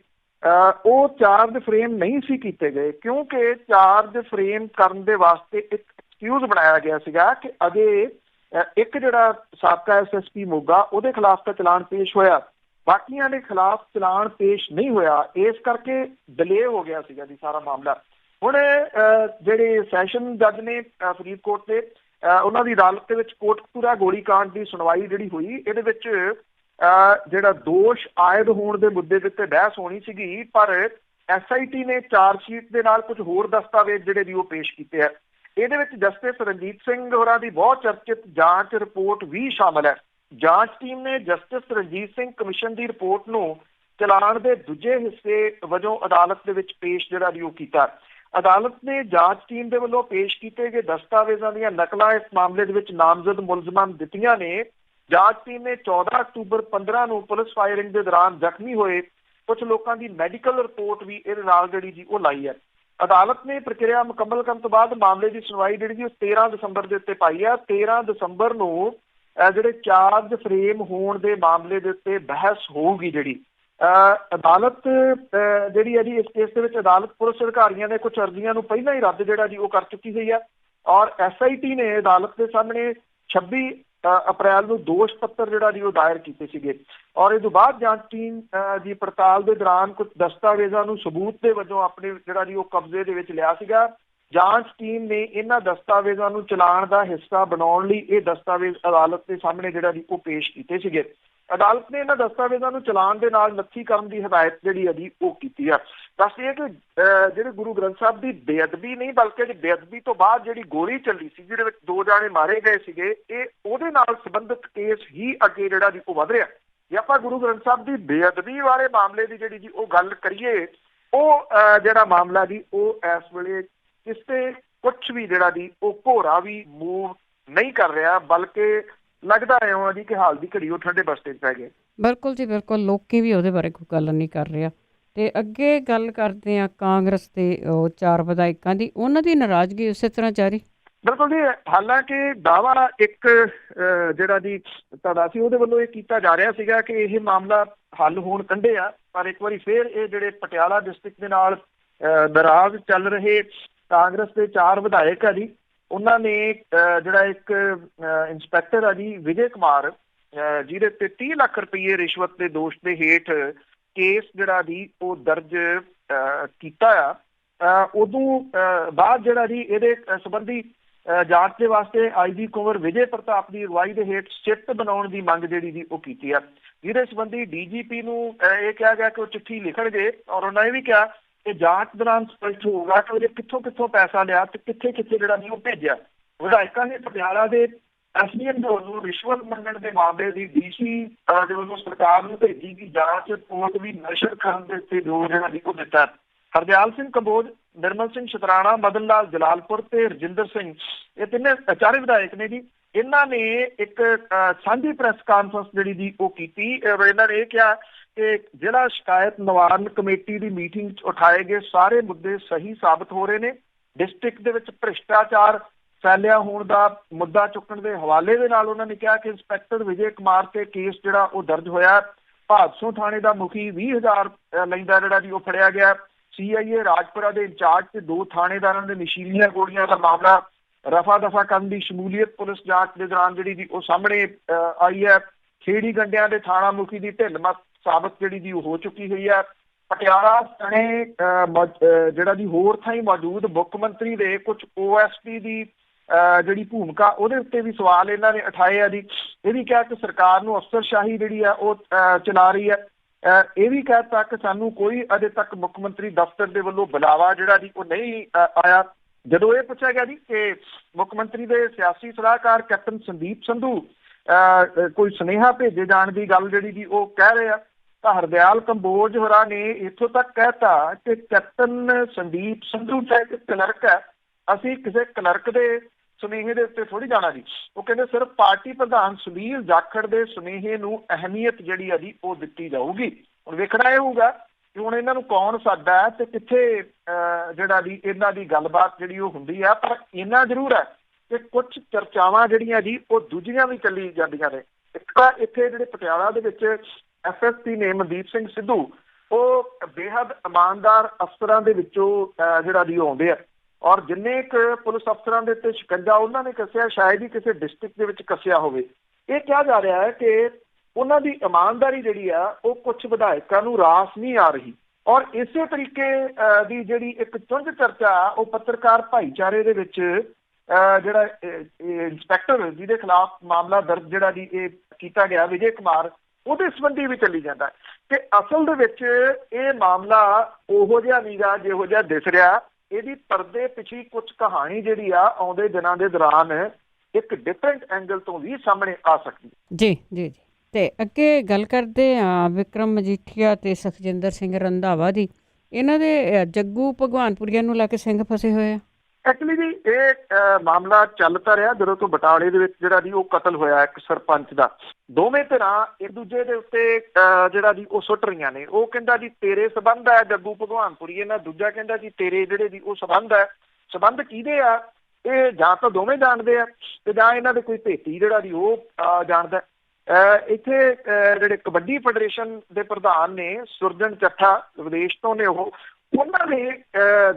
ਉਹ ਚਾਰਜ ਫਰੇਮ ਨਹੀਂ ਸੀ ਕੀਤੇ ਗਏ, ਕਿਉਂਕਿ ਚਾਰਜ ਫਰੇਮ ਕਰਨ ਦੇ ਵਾਸਤੇ ਇੱਕ ਐਕਸਕਿਊਜ਼ ਬਣਾਇਆ ਗਿਆ ਸੀਗਾ ਕਿ ਅਜੇ ਇੱਕ ਜਿਹੜਾ ਸਾਬਕਾ SSP ਮੋਗਾ ਉਹਦੇ ਖਿਲਾਫ ਤਾਂ ਚਲਾਨ ਪੇਸ਼ ਹੋਇਆ, ਬਾਕੀਆਂ ਦੇ ਖਿਲਾਫ ਚਲਾਨ ਪੇਸ਼ ਨਹੀਂ ਹੋਇਆ। ਇਸ ਕਰਕੇ ਡਿਲੇ ਹੋ ਗਿਆ ਸੀਗਾ ਜੀ ਸਾਰਾ ਮਾਮਲਾ। ਹੁਣ ਜਿਹੜੇ ਸੈਸ਼ਨ ਜੱਜ ਨੇ ਫਰੀਦਕੋਟ ਦੇ ਉਹਨਾਂ ਦੀ ਅਦਾਲਤ ਦੇ ਵਿੱਚ ਕੋਟਕਪੂਰਾ ਗੋਲੀਕਾਂਡ ਦੀ ਸੁਣਵਾਈ ਜਿਹੜੀ ਹੋਈ, ਇਹਦੇ ਵਿੱਚ ਜਿਹੜਾ ਦੋਸ਼ ਆਇਦ ਹੋਣ ਦੇ ਮੁੱਦੇ ਦੇ ਉੱਤੇ ਬਹਿਸ ਹੋਣੀ ਸੀਗੀ, ਪਰ SIT ਨੇ ਚਾਰਜ ਸ਼ੀਟ ਦੇ ਨਾਲ ਕੁਝ ਹੋਰ ਦਸਤਾਵੇਜ਼ ਜਿਹੜੇ ਵੀ ਉਹ ਪੇਸ਼ ਕੀਤੇ ਆ। ਇਹਦੇ ਵਿੱਚ ਜਸਟਿਸ ਰਣਜੀਤ ਸਿੰਘ ਹੋਰਾਂ ਦੀ ਬਹੁਤ ਚਰਚਿਤ ਜਾਂਚ ਰਿਪੋਰਟ ਵੀ ਸ਼ਾਮਲ ਹੈ। ਜਾਂਚ ਟੀਮ ਨੇ ਜਸਟਿਸ ਰਣਜੀਤ ਸਿੰਘ ਕਮਿਸ਼ਨ ਦੀ ਰਿਪੋਰਟ ਨੂੰ ਚਲਾਨ ਦੇ ਦੂਜੇ ਹਿੱਸੇ ਵਜੋਂ ਅਦਾਲਤ ਦੇ ਵਿੱਚ ਪੇਸ਼ ਜਿਹੜਾ ਵੀ ਉਹ ਕੀਤਾ। ਅਦਾਲਤ ਨੇ ਜਾਂਚ ਟੀਮ ਦੇ ਵੱਲੋਂ ਪੇਸ਼ ਕੀਤੇ ਗਏ ਦਸਤਾਵੇਜ਼ਾਂ ਦੀਆਂ ਨਕਲਾਂ ਇਸ ਮਾਮਲੇ ਦੇ ਵਿੱਚ ਨਾਮਜ਼ਦ ਮੁਲਜ਼ਮਾਂ ਨੂੰ ਦਿੱਤੀਆਂ ਨੇ। ਜਾਂਚ ਟੀਮ ਨੇ 14 ਅਕਤੂਬਰ 15 ਨੂੰ ਪੁਲਿਸ ਫਾਇਰਿੰਗ ਦੇ ਦੌਰਾਨ ਜ਼ਖਮੀ ਹੋਏ ਕੁਝ ਲੋਕਾਂ ਦੀ ਮੈਡੀਕਲ ਰਿਪੋਰਟ ਵੀ ਇਹਦੇ ਨਾਲ ਜਿਹੜੀ ਜੀ ਉਹ ਲਾਈ ਹੈ। ਅਦਾਲਤ ਨੇ ਪ੍ਰਕਿਰਿਆ ਮੁਕੰਮਲ ਕਰਨ ਤੋਂ ਬਾਅਦ ਮਾਮਲੇ ਦੀ ਸੁਣਵਾਈ ਜਿਹੜੀ ਉਹ 13 ਦਸੰਬਰ ਦੇ ਉੱਤੇ ਪਾਈ ਹੈ। 13 ਦਸੰਬਰ ਨੂੰ ਜਿਹੜੇ ਚਾਰਜ ਫਰੇਮ ਹੋਣ ਦੇ ਮਾਮਲੇ ਦੇ ਉੱਤੇ ਬਹਿਸ ਹੋਊਗੀ ਜਿਹੜੀ, ਅਦਾਲਤ ਜਿਹੜੀ ਹੈ ਜੀ ਇਸ ਕੇਸ ਦੇ ਵਿੱਚ ਅਦਾਲਤ ਪੁਲਿਸ ਅਧਿਕਾਰੀਆਂ ਨੇ ਕੁਝ ਅਰਜ਼ੀਆਂ ਨੂੰ ਪਹਿਲਾਂ ਹੀ ਰੱਦ ਜਿਹੜਾ ਜੀ ਉਹ ਕਰ ਚੁੱਕੀ ਹੋਈ ਹੈ ਔਰ SIT ਨੇ ਅਦਾਲਤ ਦੇ ਸਾਹਮਣੇ 26 ਅਪ੍ਰੈਲ ਨੂੰ ਦੋਸ਼ ਪੱਤਰ ਜਿਹੜਾ ਜੀ ਉਹ ਦਾਇਰ ਕੀਤੇ ਸੀਗੇ ਔਰ ਇਹ ਤੋਂ ਬਾਅਦ ਜਾਂਚ ਟੀਮ ਦੀ ਪੜਤਾਲ ਦੇ ਦੌਰਾਨ ਕੁਝ ਦਸਤਾਵੇਜ਼ਾਂ ਨੂੰ ਸਬੂਤ ਦੇ ਵਜੋਂ ਆਪਣੇ ਜਿਹੜਾ ਜੀ ਉਹ ਕਬਜ਼ੇ ਦੇ ਵਿੱਚ ਲਿਆ ਸੀਗਾ। ਜਾਂਚ ਟੀਮ ਨੇ ਇਹਨਾਂ ਦਸਤਾਵੇਜ਼ਾਂ ਨੂੰ ਚਲਾਣ ਦਾ ਹਿੱਸਾ ਬਣਾਉਣ ਲਈ ਇਹ ਦਸਤਾਵੇਜ਼ ਅਦਾਲਤ ਦੇ ਸਾਹਮਣੇ ਜਿਹੜਾ ਜੀ ਉਹ ਪੇਸ਼ ਕੀਤੇ ਸੀਗੇ। ਅਦਾਲਤ ਨੇ ਇਹਨਾਂ ਦਸਤਾਵੇਜ਼ਾਂ ਨੂੰ ਚਲਾਣ ਦੇ ਨਾਲ ਨੱਥੀ ਕਰਨ ਦੀ ਹਦਾਇਤ ਜਿਹੜੀ ਹੈ ਜੀ ਉਹ ਕੀਤੀ ਆ। ਦੱਸ ਇਹ ਕਿ ਜਿਹੜੇ ਗੁਰੂ ਗ੍ਰੰਥ ਸਾਹਿਬ ਦੀ ਬੇਅਦਬੀ ਨਹੀਂ ਬਲਕਿ ਬੇਅਦਬੀ ਤੋਂ ਬਾਅਦ ਜਿਹੜੀ ਗੋਲੀ ਚੱਲੀ ਸੀ ਜਿਹਦੇ ਵਿੱਚ 2 ਜਾਣੇ ਮਾਰੇ ਗਏ ਸੀਗੇ ਇਹ ਉਹਦੇ ਨਾਲ ਸੰਬੰਧਿਤ ਕੇਸ ਹੀ ਅੱਗੇ ਜਿਹੜਾ ਜੀ ਉਹ ਵਧ ਰਿਹਾ। ਜੇ ਆਪਾਂ ਗੁਰੂ ਗ੍ਰੰਥ ਸਾਹਿਬ ਦੀ ਬੇਅਦਬੀ ਵਾਲੇ ਮਾਮਲੇ ਦੀ ਜਿਹੜੀ ਜੀ ਉਹ ਗੱਲ ਕਰੀਏ ਉਹ ਜਿਹੜਾ ਮਾਮਲਾ ਜੀ ਉਹ ਇਸ ਵੇਲੇ ਕਿਸੇ ਕੁਛ ਵੀ ਜਿਹੜਾ ਜੀ ਉਹ ਘੋਰਾ ਵੀ ਮੂਵ ਨਹੀਂ ਕਰ ਰਿਹਾ ਬਲਕਿ ਲੱਗਦਾ ਹੈ ਜੀ ਕਿ ਹਾਲ ਦੀ ਘੜੀ ਉਹ ਠੰਡੇ ਬਸਤੇ 'ਚ ਪੈ ਗਏ। ਬਿਲਕੁਲ ਜੀ ਬਿਲਕੁਲ, ਲੋਕੀ ਵੀ ਉਹਦੇ ਬਾਰੇ ਕੋਈ ਗੱਲ ਨਹੀਂ ਕਰ ਰਿਹਾ। ਤੇ ਅੱਗੇ ਗੱਲ ਕਰਦੇ ਆ ਕਾਂਗਰਸ ਦੇ 4 ਵਿਧਾਇਕਾਂ ਦੀ, ਉਹਨਾਂ ਦੀ ਨਾਰਾਜ਼ਗੀ ਉਸੇ ਤਰ੍ਹਾਂ ਜਾਰੀ। ਬਿਲਕੁਲ ਜੀ, ਹਾਲਾਂਕਿ ਦਾਵਾ ਇੱਕ ਜਿਹੜਾ ਜੀ ਤੁਹਾਡਾ ਸੀ ਉਹਦੇ ਵੱਲੋਂ ਇਹ ਕੀਤਾ ਜਾ ਰਿਹਾ ਸੀਗਾ ਕਿ ਇਹ ਮਾਮਲਾ ਹੱਲ ਹੋਣ ਕੰਢੇ ਆ ਪਰ ਇੱਕ ਵਾਰੀ ਫੇਰ ਇਹ ਜਿਹੜੇ ਪਟਿਆਲਾ ਡਿਸਟ੍ਰਿਕਟ ਦੇ ਨਾਲ ਨਾਰਾਜ਼ ਚੱਲ ਰਹੇ ਕਾਂਗਰਸ ਦੇ 4 ਵਿਧਾਇਕ ਆ ਜੀ ਉਹਨਾਂ ਨੇ ਜਿਹੜਾ ਇੱਕ ਇੰਸਪੈਕਟਰ ਆ ਜੀ ਵਿਜੇ ਕੁਮਾਰ ਜਿਹਦੇ ਤੇ 30 ਲੱਖ ਰੁਪਏ ਰਿਸ਼ਵਤ ਦੇ ਦੋਸ਼ ਦੇ ਹੇਠ ਕੇਸ ਜਿਹੜਾ ਜੀ ਉਹ ਦਰਜ ਕੀਤਾ ਆ। ਉਦੋਂ ਬਾਅਦ ਜਿਹੜਾ ਜੀ ਇਹਦੇ ਸੰਬੰਧੀ ਜਾਂਚ ਦੇ ਵਾਸਤੇ IG ਕੁੰਵਰ ਵਿਜੇ ਪ੍ਰਤਾਪ ਦੀ ਅਗਵਾਈ ਦੇ ਹੇਠ ਸਿੱਟ ਬਣਾਉਣ ਦੀ ਮੰਗ ਜਿਹੜੀ ਜੀ ਉਹ ਕੀਤੀ ਆ ਜਿਹਦੇ ਸੰਬੰਧੀ DGP ਨੂੰ ਇਹ ਕਿਹਾ ਗਿਆ ਕਿ ਉਹ ਚਿੱਠੀ ਲਿਖਣਗੇ ਔਰ ਉਹਨਾਂ ਇਹ ਵੀ ਕਿਹਾ ਕਿ ਜਾਂਚ ਦੌਰਾਨ ਸਪਸ਼ਟ ਹੋਊਗਾ ਕਿ ਉਹਨੇ ਕਿੱਥੋਂ ਪੈਸਾ ਲਿਆ ਤੇ ਕਿੱਥੇ ਜਿਹੜਾ ਨਹੀਂ ਉਹ ਭੇਜਿਆ। ਵਿਧਾਇਕਾਂ ਨੇ ਪਟਿਆਲਾ ਦੇ SDM ਦੇ ਵੱਲੋਂ ਰਿਸ਼ਵਤ ਮੰਗਣ ਦੇ ਮਾਮਲੇ ਦੀ DC ਦੇ ਵੱਲੋਂ ਸਰਕਾਰ ਨੂੰ ਭੇਜੀ ਗਈ ਜਾਂਚ ਰਿਪੋਰਟ ਵੀ ਨਸ਼ਰ ਕਰਨ ਦੇ ਉੱਤੇ ਜ਼ੋਰ ਜਿਹੜਾ ਜੀ ਉਹ ਦਿੱਤਾ। ਹਰਦਿਆਲ ਸਿੰਘ ਕੰਬੋਜ, ਨਿਰਮਲ ਸਿੰਘ ਸ਼ਤਰਾਣਾ, ਮਦਨ ਲਾਲ ਜਲਾਲਪੁਰ ਤੇ ਰਜਿੰਦਰ ਸਿੰਘ ਇਹ ਤਿੰਨੇ 4 ਵਿਧਾਇਕ ਨੇ ਜੀ। ਇਹਨਾਂ ਨੇ ਇੱਕ ਸਾਂਝੀ ਪ੍ਰੈਸ ਕਾਨਫਰੰਸ ਜਿਹੜੀ ਜੀ ਉਹ ਕੀਤੀ। ਇਹਨਾਂ ਨੇ ਇਹ ਕਿਹਾ ਕਿ ਜ਼ਿਲ੍ਹਾ ਸ਼ਿਕਾਇਤ ਨਿਵਾਰਨ ਕਮੇਟੀ ਦੀ ਮੀਟਿੰਗ 'ਚ ਉਠਾਏ ਗਏ ਸਾਰੇ ਮੁੱਦੇ ਸਹੀ ਸਾਬਤ ਹੋ ਰਹੇ ਨੇ। ਡਿਸਟ੍ਰਿਕਟ ਦੇ ਵਿੱਚ ਭ੍ਰਿਸ਼ਟਾਚਾਰ ਫੈਲਿਆ ਹੋਣ ਦਾ ਮੁੱਦਾ ਚੁੱਕਣ ਦੇ ਹਵਾਲੇ ਦੇ ਨਾਲ ਉਹਨਾਂ ਨੇ ਕਿਹਾ ਕਿ ਇੰਸਪੈਕਟਰ ਵਿਜੇ ਕੁਮਾਰ ਤੇ ਕੇਸ ਜਿਹੜਾ ਉਹ ਦਰਜ ਹੋਇਆ। ਭਾਦਸੋਂ ਥਾਣੇ ਦਾ ਮੁਖੀ 20,000 ਲੈਂਦਾ ਜਿਹੜਾ ਜੀ ਉਹ ਫੜਿਆ ਗਿਆ। CIA ਰਾਜਪੁਰਾ ਦੇ ਇੰਚਾਰਜ ਤੇ 2 ਥਾਣੇਦਾਰਾਂ ਦੇ ਨਸ਼ੀਲੀਆਂ ਗੋਲੀਆਂ ਦਾ ਮਾਮਲਾ ਰਫਾ ਦਫਾ ਕਰਨ ਦੀ ਸ਼ਮੂਲੀਅਤ ਪੁਲਿਸ ਜਾਂਚ ਦੇ ਦੌਰਾਨ ਜਿਹੜੀ ਜੀ ਉਹ ਸਾਹਮਣੇ ਆਈ ਹੈ। ਖੇੜੀ ਗੰਡਿਆਂ ਦੇ ਥਾਣਾ ਮੁਖੀ ਦੀ ਢਿੱਲਮੱਤ ਸਾਬਤ ਜਿਹੜੀ ਜੀ ਹੋ ਚੁੱਕੀ ਹੋਈ ਹੈ। ਪਟਿਆਲਾ ਸਣੇ ਜਿਹੜਾ ਜੀ ਹੋਰ ਥਾਈਂ ਮੌਜੂਦ ਮੁੱਖ ਮੰਤਰੀ ਦੇ ਕੁਝ OSP ਦੀ ਜਿਹੜੀ ਭੂਮਿਕਾ ਉਹਦੇ ਉੱਤੇ ਵੀ ਸਵਾਲ ਇਹਨਾਂ ਨੇ ਉਠਾਏ ਆ ਜੀ। ਇਹ ਵੀ ਕਿਹਾ ਕਿ ਸਰਕਾਰ ਨੂੰ ਅਫਸਰਸ਼ਾਹੀ ਜਿਹੜੀ ਆ ਉਹ ਚਲਾ ਰਹੀ ਹੈ। ਇਹ ਵੀ ਕਹਿ ਤਾ ਕਿ ਸਾਨੂੰ ਕੋਈ ਅਜੇ ਤੱਕ ਮੁੱਖ ਮੰਤਰੀ ਦਫ਼ਤਰ ਦੇ ਵੱਲੋਂ ਬੁਲਾਵਾ ਜਿਹੜਾ ਜੀ ਉਹ ਨਹੀਂ ਆਇਆ। ਜਦੋਂ ਇਹ ਪੁੱਛਿਆ ਗਿਆ ਜੀ ਕਿ ਮੁੱਖ ਮੰਤਰੀ ਦੇ ਸਿਆਸੀ ਸਲਾਹਕਾਰ ਕੈਪਟਨ ਸੰਦੀਪ ਸੰਧੂ ਕੋਈ ਸੁਨੇਹਾ ਭੇਜੇ ਜਾਣ ਦੀ ਗੱਲ ਜਿਹੜੀ ਜੀ ਉਹ ਕਹਿ ਰਹੇ ਆ ਤਾਂ ਹਰਦਿਆਲ ਕੰਬੋਜ ਹੋਰਾਂ ਨੇ ਇੱਥੋਂ ਤੱਕ ਕਹਿਤਾ ਕਿ ਕੈਪਟਨ ਸੰਦੀਪ ਸੰਧੂ ਚਾਹੇ ਇੱਕ ਕਲਰਕ ਹੈ, ਅਸੀਂ ਕਿਸੇ ਕਲਰਕ ਦੇ ਸੁਨੇਹੇ ਦੇ ਉੱਤੇ ਥੋੜ੍ਹੀ ਜਾਣਾ ਜੀ। ਉਹ ਕਹਿੰਦੇ ਸਿਰਫ ਪਾਰਟੀ ਪ੍ਰਧਾਨ ਸੁਨੀਲ ਜਾਖੜ ਦੇ ਸੁਨੇਹੇ ਨੂੰ ਅਹਿਮੀਅਤ ਜਿਹੜੀ ਆ ਜੀ ਉਹ ਦਿੱਤੀ ਜਾਊਗੀ। ਹੁਣ ਵੇਖਣਾ ਇਹ ਹੋਊਗਾ ਕਿ ਹੁਣ ਇਹਨਾਂ ਨੂੰ ਕੌਣ ਸੱਦਦਾ ਹੈ ਤੇ ਕਿੱਥੇ ਜਿਹੜਾ ਜੀ ਇਹਨਾਂ ਦੀ ਗੱਲਬਾਤ ਜਿਹੜੀ ਉਹ ਹੁੰਦੀ ਆ। ਪਰ ਇੰਨਾ ਜ਼ਰੂਰ ਹੈ ਕਿ ਕੁਝ ਚਰਚਾਵਾਂ ਜਿਹੜੀਆਂ ਜੀ ਉਹ ਦੂਜੀਆਂ ਵੀ ਚੱਲੀ ਜਾਂਦੀਆਂ ਨੇ। ਇੱਕ ਤਾਂ ਇੱਥੇ ਜਿਹੜੇ ਪਟਿਆਲਾ ਦੇ ਵਿੱਚ SSP ਨੇ ਮਨਦੀਪ ਸਿੰਘ ਸਿੱਧੂ ਉਹ ਬੇਹੱਦ ਇਮਾਨਦਾਰ ਅਫਸਰਾਂ ਦੇ ਵਿੱਚੋਂ ਜਿਹੜਾ ਜੀ ਆਉਂਦੇ ਆ ਔਰ ਜਿੰਨੇ ਕੁ ਪੁਲਿਸ ਅਫਸਰਾਂ ਦੇ ਉੱਤੇ ਸ਼ਿਕੰਜਾ ਉਹਨਾਂ ਨੇ ਕੱਸਿਆ ਸ਼ਾਇਦ ਹੀ ਕਿਸੇ ਡਿਸਟ੍ਰਿਕਟ ਦੇ ਵਿੱਚ ਕੱਸਿਆ ਹੋਵੇ। ਇਹ ਕਿਹਾ ਜਾ ਰਿਹਾ ਹੈ ਕਿ ਉਹਨਾਂ ਦੀ ਇਮਾਨਦਾਰੀ ਜਿਹੜੀ ਆ ਉਹ ਕੁਝ ਵਿਧਾਇਕਾਂ ਨੂੰ ਰਾਸ ਨਹੀਂ ਆ ਰਹੀ ਔਰ ਇਸੇ ਤਰੀਕੇ ਦੀ ਜਿਹੜੀ ਇੱਕ ਚੁੰਝ ਚਰਚਾ ਉਹ ਪੱਤਰਕਾਰ ਭਾਈਚਾਰੇ ਦੇ ਵਿੱਚ ਜਿਹੜਾ ਇੰਸਪੈਕਟਰ ਜਿਹਦੇ ਖਿਲਾਫ ਮਾਮਲਾ ਦਰਜ ਜਿਹੜਾ ਜੀ ਇਹ ਕੀਤਾ ਗਿਆ ਵਿਜੇ ਕੁਮਾਰ ਉਹਦੇ ਸੰਬੰਧੀ ਵੀ ਚੱਲੀ ਜਾਂਦਾ ਕਿ ਅਸਲ ਦੇ ਵਿੱਚ ਇਹ ਮਾਮਲਾ ਉਹੋ ਜਿਹਾ ਨੀਗਾ ਜਿਹੋ ਜਿਹਾ ਦਿਸ ਰਿਹਾ। ਇਹਦੀ ਪਰਦੇ ਪਿੱਛੇ ਕੁਝ ਕਹਾਣੀ ਜਿਹੜੀ ਆ ਆਉਂਦੇ ਦਿਨਾਂ ਦੇ ਦੌਰਾਨ ਇੱਕ ਡਿਫਰੈਂਟ ਐਂਗਲ ਤੋਂ ਵੀ ਸਾਹਮਣੇ ਆ ਸਕਦੀ ਹੈ। ਜੀ ਜੀ ਜੀ। ਤੇ ਅੱਗੇ ਗੱਲ ਕਰਦੇ ਆ ਵਿਕਰਮ ਮਜੀਠੀਆ ਤੇ ਸੁਖਜਿੰਦਰ ਸਿੰਘ ਰੰਧਾਵਾ ਦੀ। ਇਹਨਾਂ ਦੇ ਜੱਗੂ ਭਗਵਾਨਪੁਰੀਆ ਨੂੰ ਲੈ ਕੇ ਸਿੰਘ ਫਸੇ ਹੋਏ ਆ। ਐਕਚੁਅਲੀ ਜੀ ਇਹ ਮਾਮਲਾ ਚੱਲਦਾ ਰਿਹਾ ਜਦੋਂ ਤੋਂ ਬਟਾਲੇ ਦੇ ਵਿੱਚ ਜਿਹੜਾ ਜੀ ਉਹ ਕਤਲ ਹੋਇਆ ਇੱਕ ਸਰਪੰਚ ਦਾ। ਦੋਵੇਂ ਧਿਰਾਂ ਇੱਕ ਦੂਜੇ ਦੇ ਉੱਤੇ ਜਿਹੜਾ ਜੀ ਉਹ ਸੁੱਟ ਰਹੀਆਂ ਨੇ। ਉਹ ਕਹਿੰਦਾ ਜੀ ਤੇਰੇ ਸਬੰਧ ਹੈ ਜੱਗੂ ਭਗਵਾਨਪੁਰੀ ਨਾਲ, ਦੂਜਾ ਕਹਿੰਦਾ ਜੀ ਤੇਰੇ ਜਿਹੜੇ ਜੀ ਉਹ ਸਬੰਧ ਹੈ। ਸਬੰਧ ਕਿਹਦੇ ਆ ਇਹ ਜਾਂ ਤਾਂ ਦੋਵੇਂ ਜਾਣਦੇ ਆ ਤੇ ਜਾਂ ਇਹਨਾਂ ਦੇ ਕੋਈ ਭੇਤੀ ਜਿਹੜਾ ਜੀ ਉਹ ਜਾਣਦਾ। ਇੱਥੇ ਜਿਹੜੇ ਕਬੱਡੀ ਫੈਡਰੇਸ਼ਨ ਦੇ ਪ੍ਰਧਾਨ ਨੇ ਸੁਰਜਨ ਚੱਠਾ, ਵਿਦੇਸ਼ ਤੋਂ ਨੇ ਉਹਨਾਂ ਨੇ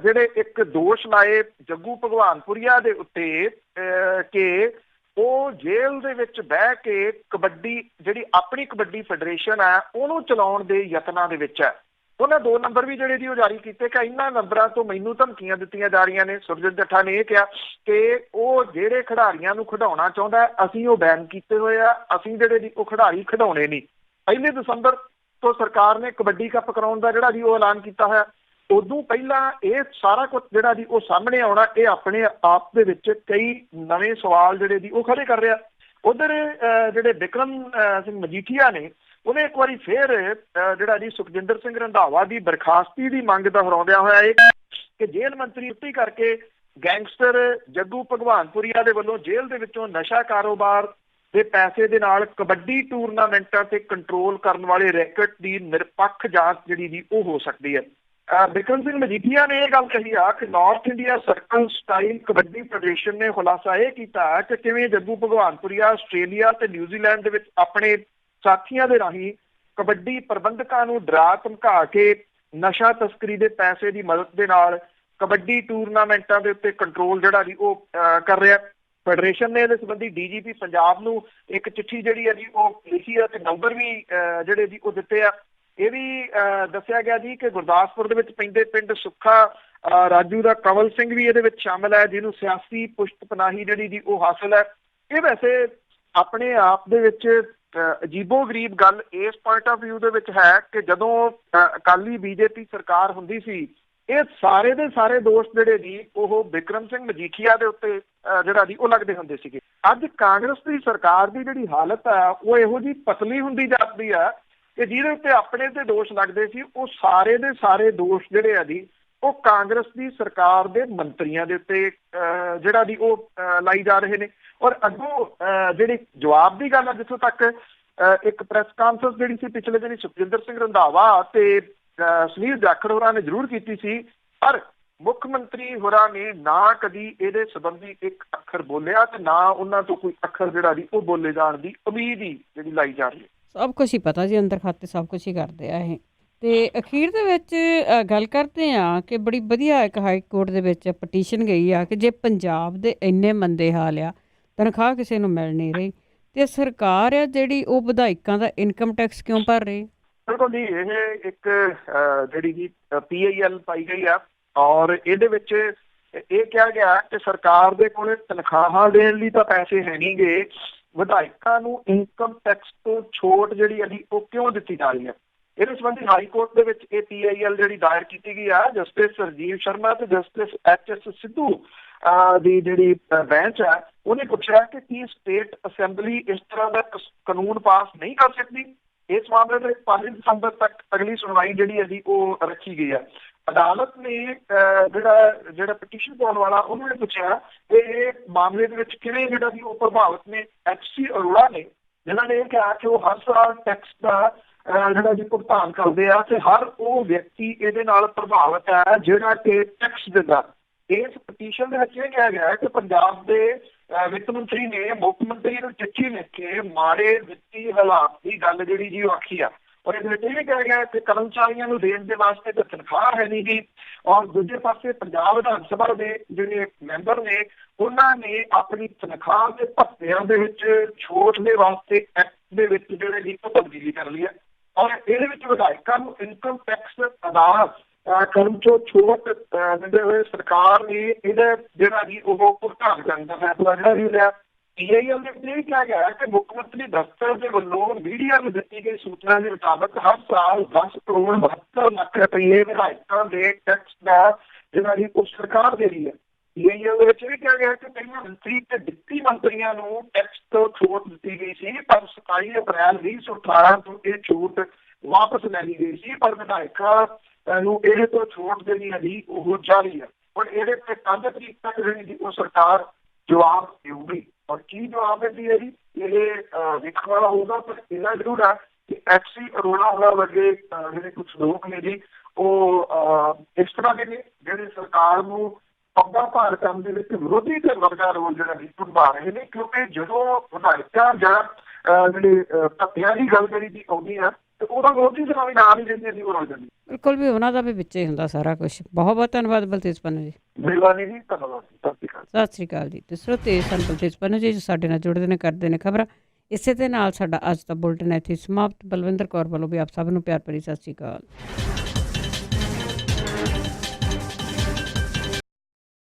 ਜਿਹੜੇ ਇੱਕ ਦੋਸ਼ ਲਾਏ ਜੱਗੂ ਭਗਵਾਨਪੁਰੀਆ ਦੇ ਉੱਤੇ ਕਿ ਉਹ ਜੇਲ੍ਹ ਦੇ ਵਿੱਚ ਬਹਿ ਕੇ ਕਬੱਡੀ ਜਿਹੜੀ ਆਪਣੀ ਕਬੱਡੀ ਫੈਡਰੇਸ਼ਨ ਹੈ ਉਹਨੂੰ ਚਲਾਉਣ ਦੇ ਯਤਨਾਂ ਦੇ ਵਿੱਚ ਹੈ। ਉਹਨਾਂ 2 ਨੰਬਰ ਵੀ ਜਿਹੜੇ ਦੀ ਉਹ ਜਾਰੀ ਕੀਤੇ ਕਿ ਇਹਨਾਂ ਨੰਬਰਾਂ ਤੋਂ ਮੈਨੂੰ ਧਮਕੀਆਂ ਦਿੱਤੀਆਂ ਜਾ ਰਹੀਆਂ ਨੇ। ਸੁਰਜਨ ਚੱਠਾ ਨੇ ਇਹ ਕਿਹਾ ਕਿ ਉਹ ਜਿਹੜੇ ਖਿਡਾਰੀਆਂ ਨੂੰ ਖਿਡਾਉਣਾ ਚਾਹੁੰਦਾ ਅਸੀਂ ਉਹ ਬੈਨ ਕੀਤੇ ਹੋਏ ਆ, ਅਸੀਂ ਜਿਹੜੇ ਦੀ ਉਹ ਖਿਡਾਰੀ ਖਿਡਾਉਣੇ ਨਹੀਂ। 1 ਦਸੰਬਰ ਤੋਂ ਸਰਕਾਰ ਨੇ ਕਬੱਡੀ ਕੱਪ ਕਰਾਉਣ ਦਾ ਜਿਹੜਾ ਜੀ ਉਹ ਐਲਾਨ ਕੀਤਾ ਹੋਇਆ। ਉਦੋਂ ਪਹਿਲਾਂ ਇਹ ਸਾਰਾ ਕੁਝ ਜਿਹੜਾ ਜੀ ਉਹ ਸਾਹਮਣੇ ਆਉਣਾ ਇਹ ਆਪਣੇ ਆਪ ਦੇ ਵਿੱਚ ਕਈ ਨਵੇਂ ਸਵਾਲ ਜਿਹੜੇ ਦੀ ਉਹ ਖੜੇ ਕਰ ਰਿਹਾ। ਉਧਰ ਜਿਹੜੇ ਬਿਕਰਮ ਸਿੰਘ ਮਜੀਠੀਆ ਨੇ ਉਹਨੇ ਇੱਕ ਵਾਰੀ ਫੇਰ ਜਿਹੜਾ ਜੀ ਸੁਖਜਿੰਦਰ ਸਿੰਘ ਰੰਧਾਵਾ ਦੀ ਬਰਖਾਸਤੀ ਦੀ ਮੰਗ ਦੁਹਰਾਉਂਦਿਆਂ ਹੋਇਆ ਇਹ ਕਿ ਜੇਲ੍ਹ ਮੰਤਰੀ ਛੁੱਟੀ ਕਰਕੇ ਗੈਂਗਸਟਰ ਜੱਗੂ ਭਗਵਾਨਪੁਰੀਆ ਦੇ ਵੱਲੋਂ ਜੇਲ੍ਹ ਦੇ ਵਿੱਚੋਂ ਨਸ਼ਾ ਕਾਰੋਬਾਰ ਦੇ ਪੈਸੇ ਦੇ ਨਾਲ ਕਬੱਡੀ ਟੂਰਨਾਮੈਂਟਾਂ ਤੇ ਕੰਟਰੋਲ ਕਰਨ ਵਾਲੇ ਰੈਕਟ ਦੀ ਨਿਰਪੱਖ ਜਾਂਚ ਜਿਹੜੀ ਦੀ ਉਹ ਹੋ ਸਕਦੀ ਹੈ। ਬਿਕਰਮ ਸਿੰਘ ਮਜੀਠੀਆ ਨੇ ਇਹ ਗੱਲ ਕਹੀ ਆ ਕਿ north India circle style kabaddi federation ਨੇ ਖੁਲਾਸਾ ਇਹ ਕੀਤਾ ਕਿ ਕਿਵੇਂ ਜੱਗੂ ਭਗਵਾਨਪੁਰੀਆ ਆਸਟ੍ਰੇਲੀਆ ਤੇ ਨਿਊਜ਼ੀਲੈਂਡ ਦੇ ਵਿੱਚ ਆਪਣੇ ਸਾਥੀਆਂ ਦੇ ਰਾਹੀਂ ਕਬੱਡੀ ਪ੍ਰਬੰਧਕਾਂ ਨੂੰ ਡਰਾ ਧਮਕਾ ਕੇ ਨਸ਼ਾ ਤਸਕਰੀ ਦੇ ਪੈਸੇ ਦੀ ਮਦਦ ਦੇ ਨਾਲ ਕਬੱਡੀ ਟੂਰਨਾਮੈਂਟਾਂ ਦੇ ਉੱਤੇ ਕੰਟਰੋਲ ਜਿਹੜਾ ਜੀ ਉਹ ਕਰ ਰਿਹਾ। ਫੈਡਰੇਸ਼ਨ ਨੇ ਇਹਦੇ ਸੰਬੰਧੀ ਡੀਜੀਪੀ ਪੰਜਾਬ ਨੂੰ ਇੱਕ ਚਿੱਠੀ ਜਿਹੜੀ ਹੈ ਜੀ ਉਹ ਲਿਖੀ ਆ ਤੇ ਨੰਬਰ ਵੀ ਜਿਹੜੇ ਜੀ ਉਹ ਦਿੱਤੇ ਆ। ਇਹ ਵੀ ਦੱਸਿਆ ਗਿਆ ਜੀ ਕਿ ਗੁਰਦਾਸਪੁਰ ਦੇ ਵਿੱਚ ਪੈਂਦੇ ਪਿੰਡ ਸੁੱਖਾ ਰਾਜੂ ਦਾ ਕੰਵਲ ਸਿੰਘ ਵੀ ਇਹਦੇ ਵਿੱਚ ਸ਼ਾਮਲ ਹੈ, ਜਿਹਨੂੰ ਸਿਆਸੀ ਪੁਸ਼ਤ ਪਨਾਹੀ ਜਿਹੜੀ ਜੀ ਉਹ ਹਾਸਲ ਹੈ। ਇਹ ਵੈਸੇ ਆਪਣੇ ਆਪ ਦੇ ਵਿੱਚ ਅਜੀਬੋ ਗਰੀਬ ਗੱਲ ਇਸ ਪੁਆਇੰਟ ਆਫ ਵਿਊ ਦੇ ਵਿੱਚ ਹੈ ਕਿ ਜਦੋਂ ਅਕਾਲੀ ਬੀਜੇਪੀ ਸਰਕਾਰ ਹੁੰਦੀ ਸੀ ਇਹ ਸਾਰੇ ਦੇ ਸਾਰੇ ਦੋਸ਼ ਜਿਹੜੇ ਜੀ ਉਹ ਬਿਕਰਮ ਸਿੰਘ ਮਜੀਠੀਆ ਦੇ ਉੱਤੇ ਜਿਹੜਾ ਜੀ ਉਹ ਲੱਗਦੇ ਹੁੰਦੇ ਸੀਗੇ। ਅੱਜ ਕਾਂਗਰਸ ਦੀ ਸਰਕਾਰ ਦੀ ਜਿਹੜੀ ਹਾਲਤ ਹੈ ਉਹ ਇਹੋ ਜਿਹੀ ਪਤਲੀ ਹੁੰਦੀ ਜਾਂਦੀ ਹੈ ਕਿ ਜਿਹਦੇ ਉੱਤੇ ਆਪਣੇ ਤੇ ਦੋਸ਼ ਲੱਗਦੇ ਸੀ ਉਹ ਸਾਰੇ ਦੇ ਸਾਰੇ ਦੋਸ਼ ਜਿਹੜੇ ਆ ਜੀ ਉਹ ਕਾਂਗਰਸ ਦੀ ਸਰਕਾਰ ਦੇ ਮੰਤਰੀਆਂ ਦੇ ਉੱਤੇ ਜਿਹੜਾ ਦੀ ਉਹ ਲਾਈ ਜਾ ਰਹੇ ਨੇ। ਔਰ ਅੱਗੋਂ ਜਿਹੜੀ ਜਵਾਬ ਦੀ ਗੱਲ ਹੈ, ਜਿੱਥੋਂ ਤੱਕ ਇੱਕ ਪ੍ਰੈਸ ਕਾਨਫਰੰਸ ਜਿਹੜੀ ਸੀ ਪਿਛਲੇ ਦਿਨੀ ਸੁਖਜਿੰਦਰ ਸਿੰਘ ਰੰਧਾਵਾ ਤੇ ਸੁਨੀਲ ਜਾਖੜ ਹੋਰਾਂ ਨੇ ਜ਼ਰੂਰ ਕੀਤੀ ਸੀ, ਪਰ ਮੁੱਖ ਮੰਤਰੀ ਹੋਰਾਂ ਨੇ ਨਾ ਕਦੀ ਇਹਦੇ ਸੰਬੰਧੀ ਇੱਕ ਅੱਖਰ ਬੋਲਿਆ ਤੇ ਨਾ ਉਹਨਾਂ ਤੋਂ ਕੋਈ ਅੱਖਰ ਜਿਹੜਾ ਜੀ ਉਹ ਬੋਲੇ ਜਾਣ ਦੀ ਉਮੀਦ ਹੀ ਜਿਹੜੀ ਲਾਈ ਜਾ ਰਹੀ ਹੈ। ਸਭ ਕੁਛ ਹੀ ਪਤਾ ਜੀ, ਅੰਦਰ ਖਾਤੇ ਸਭ ਕੁਛ ਹੀ ਕਰਦੇ ਆ ਇਹ। ਤੇ ਅਖੀਰ ਦੇ ਵਿੱਚ ਗੱਲ ਕਰਦੇ ਆ ਕਿ ਬੜੀ ਵਧੀਆ ਇੱਕ ਹਾਈ ਕੋਰਟ ਦੇ ਵਿੱਚ ਪਟੀਸ਼ਨ ਗਈ ਆ ਕਿ ਜੇ ਪੰਜਾਬ ਦੇ ਇੰਨੇ ਮੰਦੇ ਹਾਲ ਆ, ਤਨਖਾਹ ਕਿਸੇ ਨੂੰ ਮਿਲ ਨਹੀਂ ਰਹੀ, ਤੇ ਸਰਕਾਰ ਆ ਜਿਹੜੀ ਉਹ ਵਿਧਾਇਕਾਂ ਦਾ ਇਨਕਮ ਟੈਕਸ ਕਿਉਂ ਭਰ ਰਹੀ? ਬਿਲਕੁਲ ਜੀ, ਇਹ ਇੱਕ ਜਿਹੜੀ ਜੀ PIL ਪਾਈ ਗਈ ਆ ਔਰ ਇਹਦੇ ਵਿੱਚ ਇਹ ਕਿਹਾ ਗਿਆ ਕਿ ਸਰਕਾਰ ਦੇ ਕੋਲ ਤਨਖਾਹਾਂ ਦੇਣ ਲਈ ਤਾਂ ਪੈਸੇ ਹੈ ਨਹੀਂ ਗੇ, ਵਿਧਾਇਕਾਂ ਨੂੰ ਇਨਕਮ ਟੈਕਸ ਤੋਂ ਛੋਟ ਜਿਹੜੀ ਹੈ ਉਹ ਕਿਉਂ ਦਿੱਤੀ ਜਾ ਰਹੀ ਹੈ। ਇਹਦੇ ਸੰਬੰਧੀ ਹਾਈ ਕੋਰਟ ਦੇ ਵਿੱਚ ਇਹ PIL ਜਿਹੜੀ ਦਾਇਰ ਕੀਤੀ ਗਈ ਆ ਜਸਟਿਸ ਰਾਜੀਵ ਸ਼ਰਮਾ ਤੇ ਜਸਟਿਸ HS ਸਿੱਧੂ ਦੀ ਜਿਹੜੀ ਬੈਂਚ ਹੈ ਉਹਨੇ ਪੁੱਛਿਆ ਕਿ ਕੀ ਸਟੇਟ ਅਸੈਂਬਲੀ ਇਸ ਤਰ੍ਹਾਂ ਦਾ ਕਾਨੂੰਨ ਪਾਸ ਨਹੀਂ ਕਰ ਸਕਦੀ। ਇਸ ਮਾਮਲੇ ਦੇ 5 ਦਸੰਬਰ ਤੱਕ ਅਗਲੀ ਸੁਣਵਾਈ ਜਿਹੜੀ ਹੈ ਜੀ ਉਹ ਰੱਖੀ ਗਈ ਹੈ। ਅਦਾਲਤ ਨੇ ਜਿਹੜਾ ਪਟੀਸ਼ਨ ਪਾਉਣ ਵਾਲਾ ਉਹਨੂੰ ਪੁੱਛਿਆ ਕਿ ਇਹ ਮਾਮਲੇ ਦੇ ਵਿੱਚ ਕਿਵੇਂ ਜਿਹੜਾ ਜੀ ਉਹ ਪ੍ਰਭਾਵਿਤ ਨੇ। HC ਅਰੋੜਾ ਨੇ ਜਿਨ੍ਹਾਂ ਨੇ ਇਹ ਕਿਹਾ ਕਿ ਉਹ ਹਰ ਸਾਲ ਟੈਕਸ ਦਾ ਜਿਹੜਾ ਜੀ ਭੁਗਤਾਨ ਕਰਦੇ ਆ ਤੇ ਹਰ ਉਹ ਵਿਅਕਤੀ ਇਹਦੇ ਨਾਲ ਪ੍ਰਭਾਵਿਤ ਹੈ ਜਿਹੜਾ ਕਿ ਟੈਕਸ ਦਿੰਦਾ। ਇਸ ਪਟੀਸ਼ਨ ਦੇ ਵਿੱਚ ਇਹ ਕਿਹਾ ਗਿਆ ਕਿ ਪੰਜਾਬ ਦੇ ਵਿੱਤ ਮੰਤਰੀ ਨੇ ਮੁੱਖ ਮੰਤਰੀ ਨੂੰ ਚਿੱਠੀ ਲਿਖ ਕੇ ਮਾੜੇ ਵਿੱਤੀ ਹਾਲਾਤ ਦੀ ਗੱਲ ਜਿਹੜੀ ਜੀ ਉਹ ਆਖੀ ਆ ਔਰ ਇਹਦੇ ਵਿੱਚ ਇਹ ਕਿਹਾ ਗਿਆ ਕਿ ਕਰਮਚਾਰੀਆਂ ਨੂੰ ਦੇਣ ਦੇ ਵਾਸਤੇ ਤਾਂ ਤਨਖਾਹ ਹੈ ਨਹੀਂ ਗੀ ਔਰ ਦੂਜੇ ਪਾਸੇ ਪੰਜਾਬ ਵਿਧਾਨ ਸਭਾ ਦੇ ਜਿਹੜੇ ਮੈਂਬਰ ਨੇ ਉਹਨਾਂ ਨੇ ਆਪਣੀ ਤਨਖਾਹ ਦੇ ਭੱਤਿਆਂ ਦੇ ਵਿੱਚ ਛੋਟ ਦੇ ਵਾਸਤੇ ਐਕਟ ਦੇ ਵਿੱਚ ਜਿਹੜੇ ਜੀ ਉਹ ਤਬਦੀਲੀ ਕਰ ਲਈ ਹੈ ਔਰ ਇਹਦੇ ਵਿੱਚ ਵਿਧਾਇਕਾਂ ਨੂੰ ਇਨਕਮ ਟੈਕਸ ਅਦਾ ਕਰਨ ਚੋਂ ਛੋਟ ਦਿੰਦੇ ਹੋਏ ਸਰਕਾਰ ਨੇ ਇਹਦਾ ਜਿਹੜਾ ਜੀ ਉਹ ਭੁਗਤਾਨ ਕਰਨ ਦਾ ਫੈਸਲਾ ਜਿਹੜਾ ਵੀ ਲਿਆ। PIL ਦੇ ਵਿੱਚ ਇਹ ਕਿਹਾ ਗਿਆ ਕਿ ਮੁੱਖ ਮੰਤਰੀ ਦਫ਼ਤਰ ਦੇ ਵੱਲੋਂ ਮੀਡੀਆ ਨੂੰ ਦਿੱਤੀ ਗਈ ਸੂਚਨਾ ਦੇ ਮੁਤਾਬਕ ਹਰ ਸਾਲ 10 ਕਰੋੜ 72 ਲੱਖ ਰੁਪਏ ਵਿਧਾਇਕਾਂ ਦੇ ਟੈਕਸ ਦਾ ਜਿਹੜਾ ਜੀ ਉਹ ਸਰਕਾਰ ਦੇ ਰਹੀ ਹੈ। PIL ਦੇ ਵਿੱਚ ਇਹ ਕਿਹਾ ਗਿਆ ਕਿ ਪਹਿਲਾਂ ਮੰਤਰੀ ਤੇ ਡਿਪਟੀ ਮੰਤਰੀਆਂ ਨੂੰ ਟੈਕਸ ਤੋਂ ਛੋਟ ਦਿੱਤੀ ਗਈ ਸੀ ਪਰ 27 ਅਪ੍ਰੈਲ 2018 ਤੋਂ ਇਹ ਛੋਟ ਵਾਪਸ ਲੈ ਲਈ ਗਈ ਸੀ ਪਰ ਵਿਧਾਇਕਾਂ ਨੂੰ ਇਹਦੇ ਤੋਂ ਛੋਟ ਦੇਣੀ ਹੈ ਜੀ ਉਹ ਜਾਰੀ ਹੈ। ਹੁਣ ਇਹਦੇ ਤੇ 5 ਤਰੀਕ ਤੱਕ ਜਿਹੜੀ ਜੀ ਉਹ ਸਰਕਾਰ ਜਵਾਬ ਦੇਊਗੀ ਔਰ ਕੀ ਜਵਾਬ ਦਿੰਦੀ ਹੈ ਜੀ ਇਹ ਵੇਖਣ ਵਾਲਾ ਹੋਊਗਾ। ਪਰ ਇਹਨਾਂ ਜ਼ਰੂਰ ਹੈ ਕਿ HC ਅਰੋੜਾ ਹੋਣਾ ਵਰਗੇ ਜਿਹੜੇ ਕੁਛ ਲੋਕ ਨੇ ਜੀ ਉਹ ਇਸ ਤਰ੍ਹਾਂ ਦੇ ਨੇ ਜਿਹੜੇ ਸਰਕਾਰ ਨੂੰ ਪੱਗਾ ਭਾਰ ਕਰਨ ਦੇ ਵਿੱਚ ਵਿਰੋਧੀ ਤੇ ਵਰਗਾ ਰੋਲ ਜਿਹੜਾ ਨਿਭਾ ਰਹੇ ਨੇ ਕਿਉਂਕਿ ਜਦੋਂ ਵਿਧਾਇਕਾਂ ਜਾਂ ਜਿਹੜੇ ਭੱਤਿਆਂ ਦੀ ਗੱਲ ਕਰੀ ਦੀ ਆਉਂਦੀ ਆ ਤੇ ਉਹਦਾ ਵਿਰੋਧੀ ਧਿਰਾਂ ਵੀ ਨਾਂ ਨਹੀਂ ਲੈਂਦੇ ਸੀ, ਉਹ ਰਲ ਜਾਂਦੀ। ਬਿਲਕੁਲ ਵੀ ਉਹਨਾਂ ਦਾ ਵੀ ਵਿੱਚ ਹੀ ਹੁੰਦਾ ਸਾਰਾ ਕੁਛ। ਬਹੁਤ ਬਹੁਤ ਧੰਨਵਾਦ ਬਲਤੇਜ ਪੰਨੂ ਜੀ। ਮਿਹਰਬਾਨੀ ਜੀ, ਧੰਨਵਾਦ, ਸਤਿ ਸ਼੍ਰੀ ਅਕਾਲ। ਸਤਿ ਸ਼੍ਰੀ ਅਕਾਲ ਜੀ। ਤੇ ਸਰੋਤੇ ਸਨ ਬਲਤੇਜ ਪੰਨੂ ਜੀ, ਜੋ ਸਾਡੇ ਨਾਲ ਜੁੜਦੇ ਨੇ, ਕਰਦੇ ਨੇ ਖਬਰਾਂ। ਇਸੇ ਦੇ ਨਾਲ ਸਾਡਾ ਅੱਜ ਦਾ ਬੁਲਟਨ ਇੱਥੇ ਸਮਾਪਤ। ਬਲਵਿੰਦਰ ਕੌਰ ਵੱਲੋਂ ਵੀ ਆਪ ਸਭ ਨੂੰ ਪਿਆਰ ਭਰੀ ਸਤਿ ਸ਼੍ਰੀ ਅਕਾਲ।